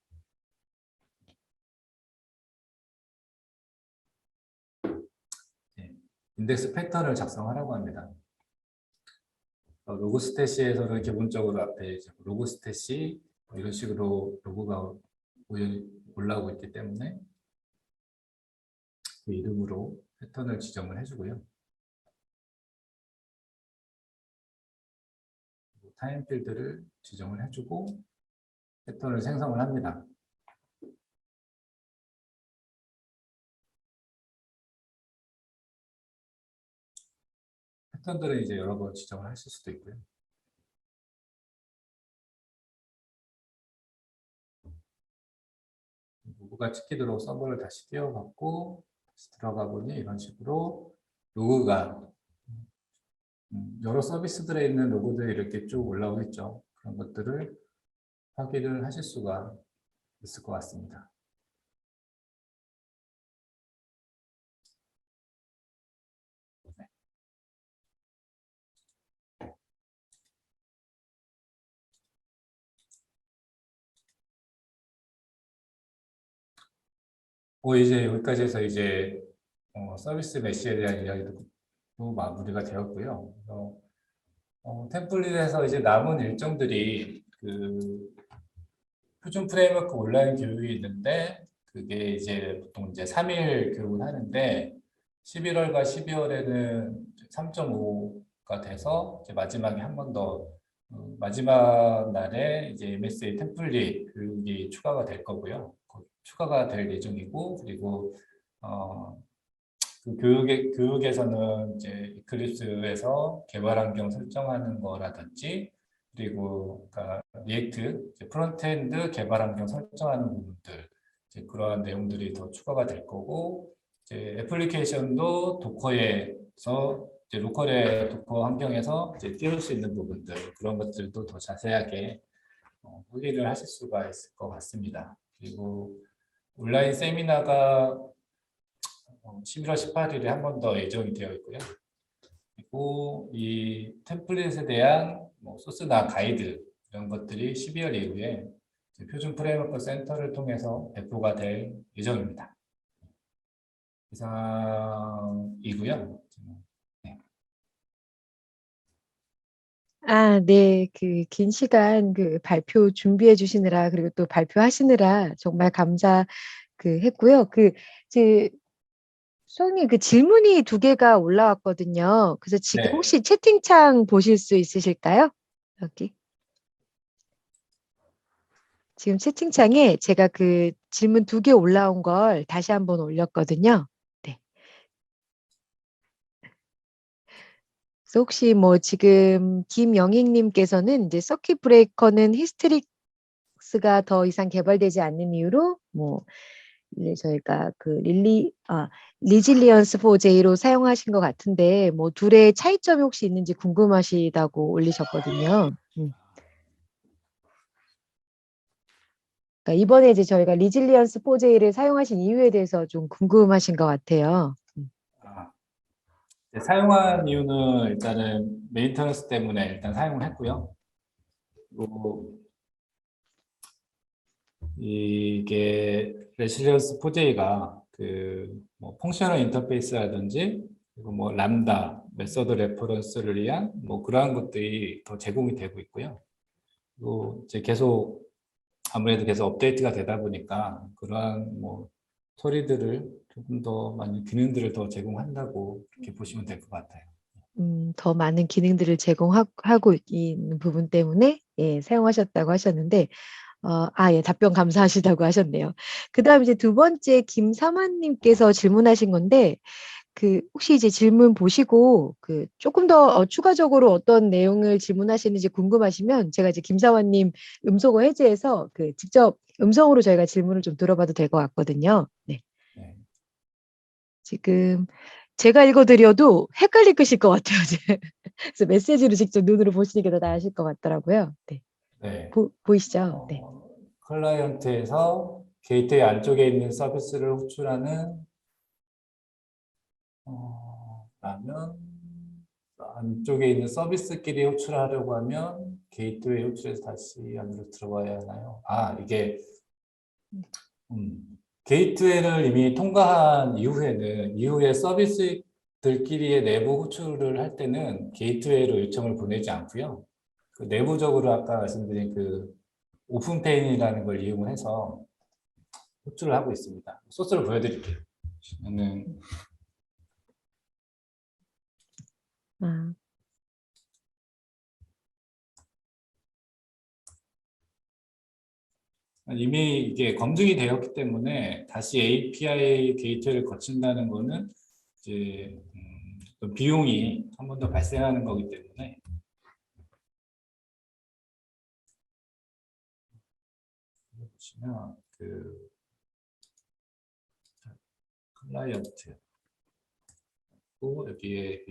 인덱스 패턴을 작성하라고 합니다. 로그스탯에서는 기본적으로 앞에 이제 로그스탯이 이런 식으로 로고가 올라오고 있기 때문에 그 이름으로 패턴을 지정을 해주고요. 타임 필드를 지정을 해주고 패턴을 생성을 합니다. 패턴들은 이제 여러 번 지정을 하실 수도 있고요. 로그가 찍히도록 서버를 다시 띄워봤고 다시 들어가 보니 이런 식으로 로그가 여러 서비스들에 있는 로고들이 이렇게 쭉 올라오고 있죠. 그런 것들을 확인을 하실 수가 있을 것 같습니다. 이제 여기까지 해서 이제 서비스 메시에 대한 이야기도 마무리가 되었고요. 그래서 템플릿에서 이제 남은 일정들이 그 표준 프레임워크 온라인 교육이 있는데 그게 이제 보통 이제 3일 교육을 하는데 11월과 12월에는 3.5가 돼서 이제 마지막에 한 번 더 마지막 날에 이제 MSA 템플릿 교육이 추가가 될 거고요. 추가가 될 예정이고 그리고 그 교육에서는 이제 이클립스에서 개발 환경 설정하는 거라든지 그리고 그러니까 리액트 프론트엔드 개발 환경 설정하는 부분들 이제 그러한 내용들이 더 추가가 될 거고 이제 애플리케이션도 도커에서 이제 로컬의 도커 환경에서 이제 띄울 수 있는 부분들 그런 것들도 더 자세하게 확인을 하실 수가 있을 것 같습니다. 그리고 온라인 세미나가 11월 18일에 한 번 더 예정이 되어 있고요. 그리고 이 템플릿에 대한 소스나 가이드 이런 것들이 12월 이후에 표준 프레임워크 센터를 통해서 배포가 될 예정입니다. 이상이고요. 네. 네. 그 긴 시간 그 발표 준비해 주시느라 그리고 또 발표하시느라 정말 했고요. 수학님 그 질문이 2개가 올라왔거든요. 그래서 지금 네. 혹시 채팅창 보실 수 있으실까요? 여기. 지금 채팅창에 제가 그 질문 2개 올라온 걸 다시 한번 올렸거든요. 네. 그래서 혹시 지금 김영익님께서는 이제 서킷 브레이커는 히스테릭스가 더 이상 개발되지 않는 이유로 저희가 그 리질리언스 4J로 사용하신 것 같은데 둘의 차이점이 혹시 있는지 궁금하시다고 올리셨거든요. 그러니까 이번에 이제 저희가 리질리언스 4J를 사용하신 이유에 대해서 좀 궁금하신 것 같아요. 사용한 이유는 일단은 메인터넌스 때문에 일단 사용을 했고요. 그리고 이게 레실리언스 4J가 펑셔널 인터페이스라든지 그리고 람다, 메서드 레퍼런스를 위한 그러한 것들이 더 제공이 되고 있고요. 그리고 이제 아무래도 계속 업데이트가 되다 보니까 그러한 처리들을 조금 더 많은 기능들을 더 제공한다고 이렇게 보시면 될 것 같아요. 더 많은 기능들을 제공하고 있는 부분 때문에 사용하셨다고 하셨는데 예, 답변 감사하시다고 하셨네요. 그다음 이제 2번째 김사만님께서 질문하신 건데 혹시 이제 질문 보시고 조금 더 추가적으로 어떤 내용을 질문하시는지 궁금하시면 제가 이제 김사만님 음소거 해제해서 직접 음성으로 저희가 질문을 좀 들어봐도 될 것 같거든요. 네. 네. 지금 제가 읽어드려도 헷갈릴 것일 것 같아요. 그래서 메시지로 직접 눈으로 보시는 게 더 나으실 것 같더라고요. 네. 네. 보이시죠? 네. 클라이언트에서 게이트웨이 안쪽에 있는 서비스를 호출하는 라면 안쪽에 있는 서비스끼리 호출하려고 하면 게이트웨이 호출해서 다시 안으로 들어가야 하나요? 이게 게이트웨이를 이미 통과한 이후에 서비스들끼리의 내부 호출을 할 때는 게이트웨이로 요청을 보내지 않고요. 그 내부적으로 아까 말씀드린 그 오픈페인이라는 걸 이용을 해서 호출을 하고 있습니다. 소스를 보여드릴게요. 보시면은 이미 이게 검증이 되었기 때문에 다시 API 게이트웨이를 거친다는 거는 이제 또 비용이 한 번 더 발생하는 거기 때문에 보시면 그 클라이언트 또 여기에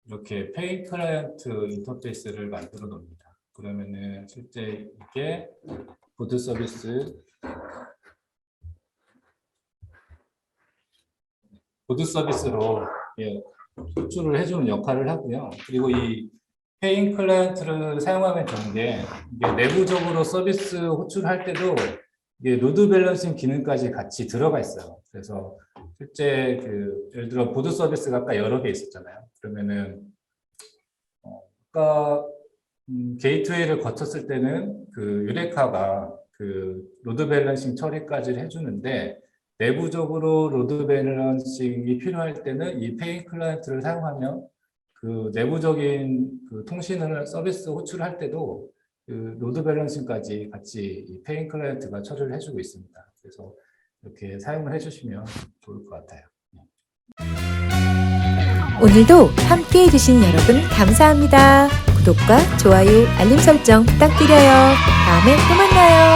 이렇게 페이 클라이언트 인터페이스를 만들어 놓습니다. 그러면은 실제 이게 보드 서비스로 호출을 해주는 역할을 하고요. 그리고 이 페인 클라이언트를 사용하면 좋은 게 이게 내부적으로 서비스 호출할 때도 이게 로드 밸런싱 기능까지 같이 들어가 있어요. 그래서 실제 예를 들어 보드 서비스가 아까 여러 개 있었잖아요. 그러면은 아까 게이트웨이를 거쳤을 때는 그 유레카가 그 로드 밸런싱 처리까지 해주는데 내부적으로 로드 밸런싱이 필요할 때는 이 페인 클라이언트를 사용하면 그 내부적인 그 통신을 서비스 호출할 때도 그 로드 밸런싱까지 같이 이 페인 클라이언트가 처리를 해주고 있습니다. 그래서 이렇게 사용을 해주시면 좋을 것 같아요. 오늘도 함께 해주신 여러분 감사합니다. 구독과 좋아요, 알림 설정 부탁드려요. 다음에 또 만나요.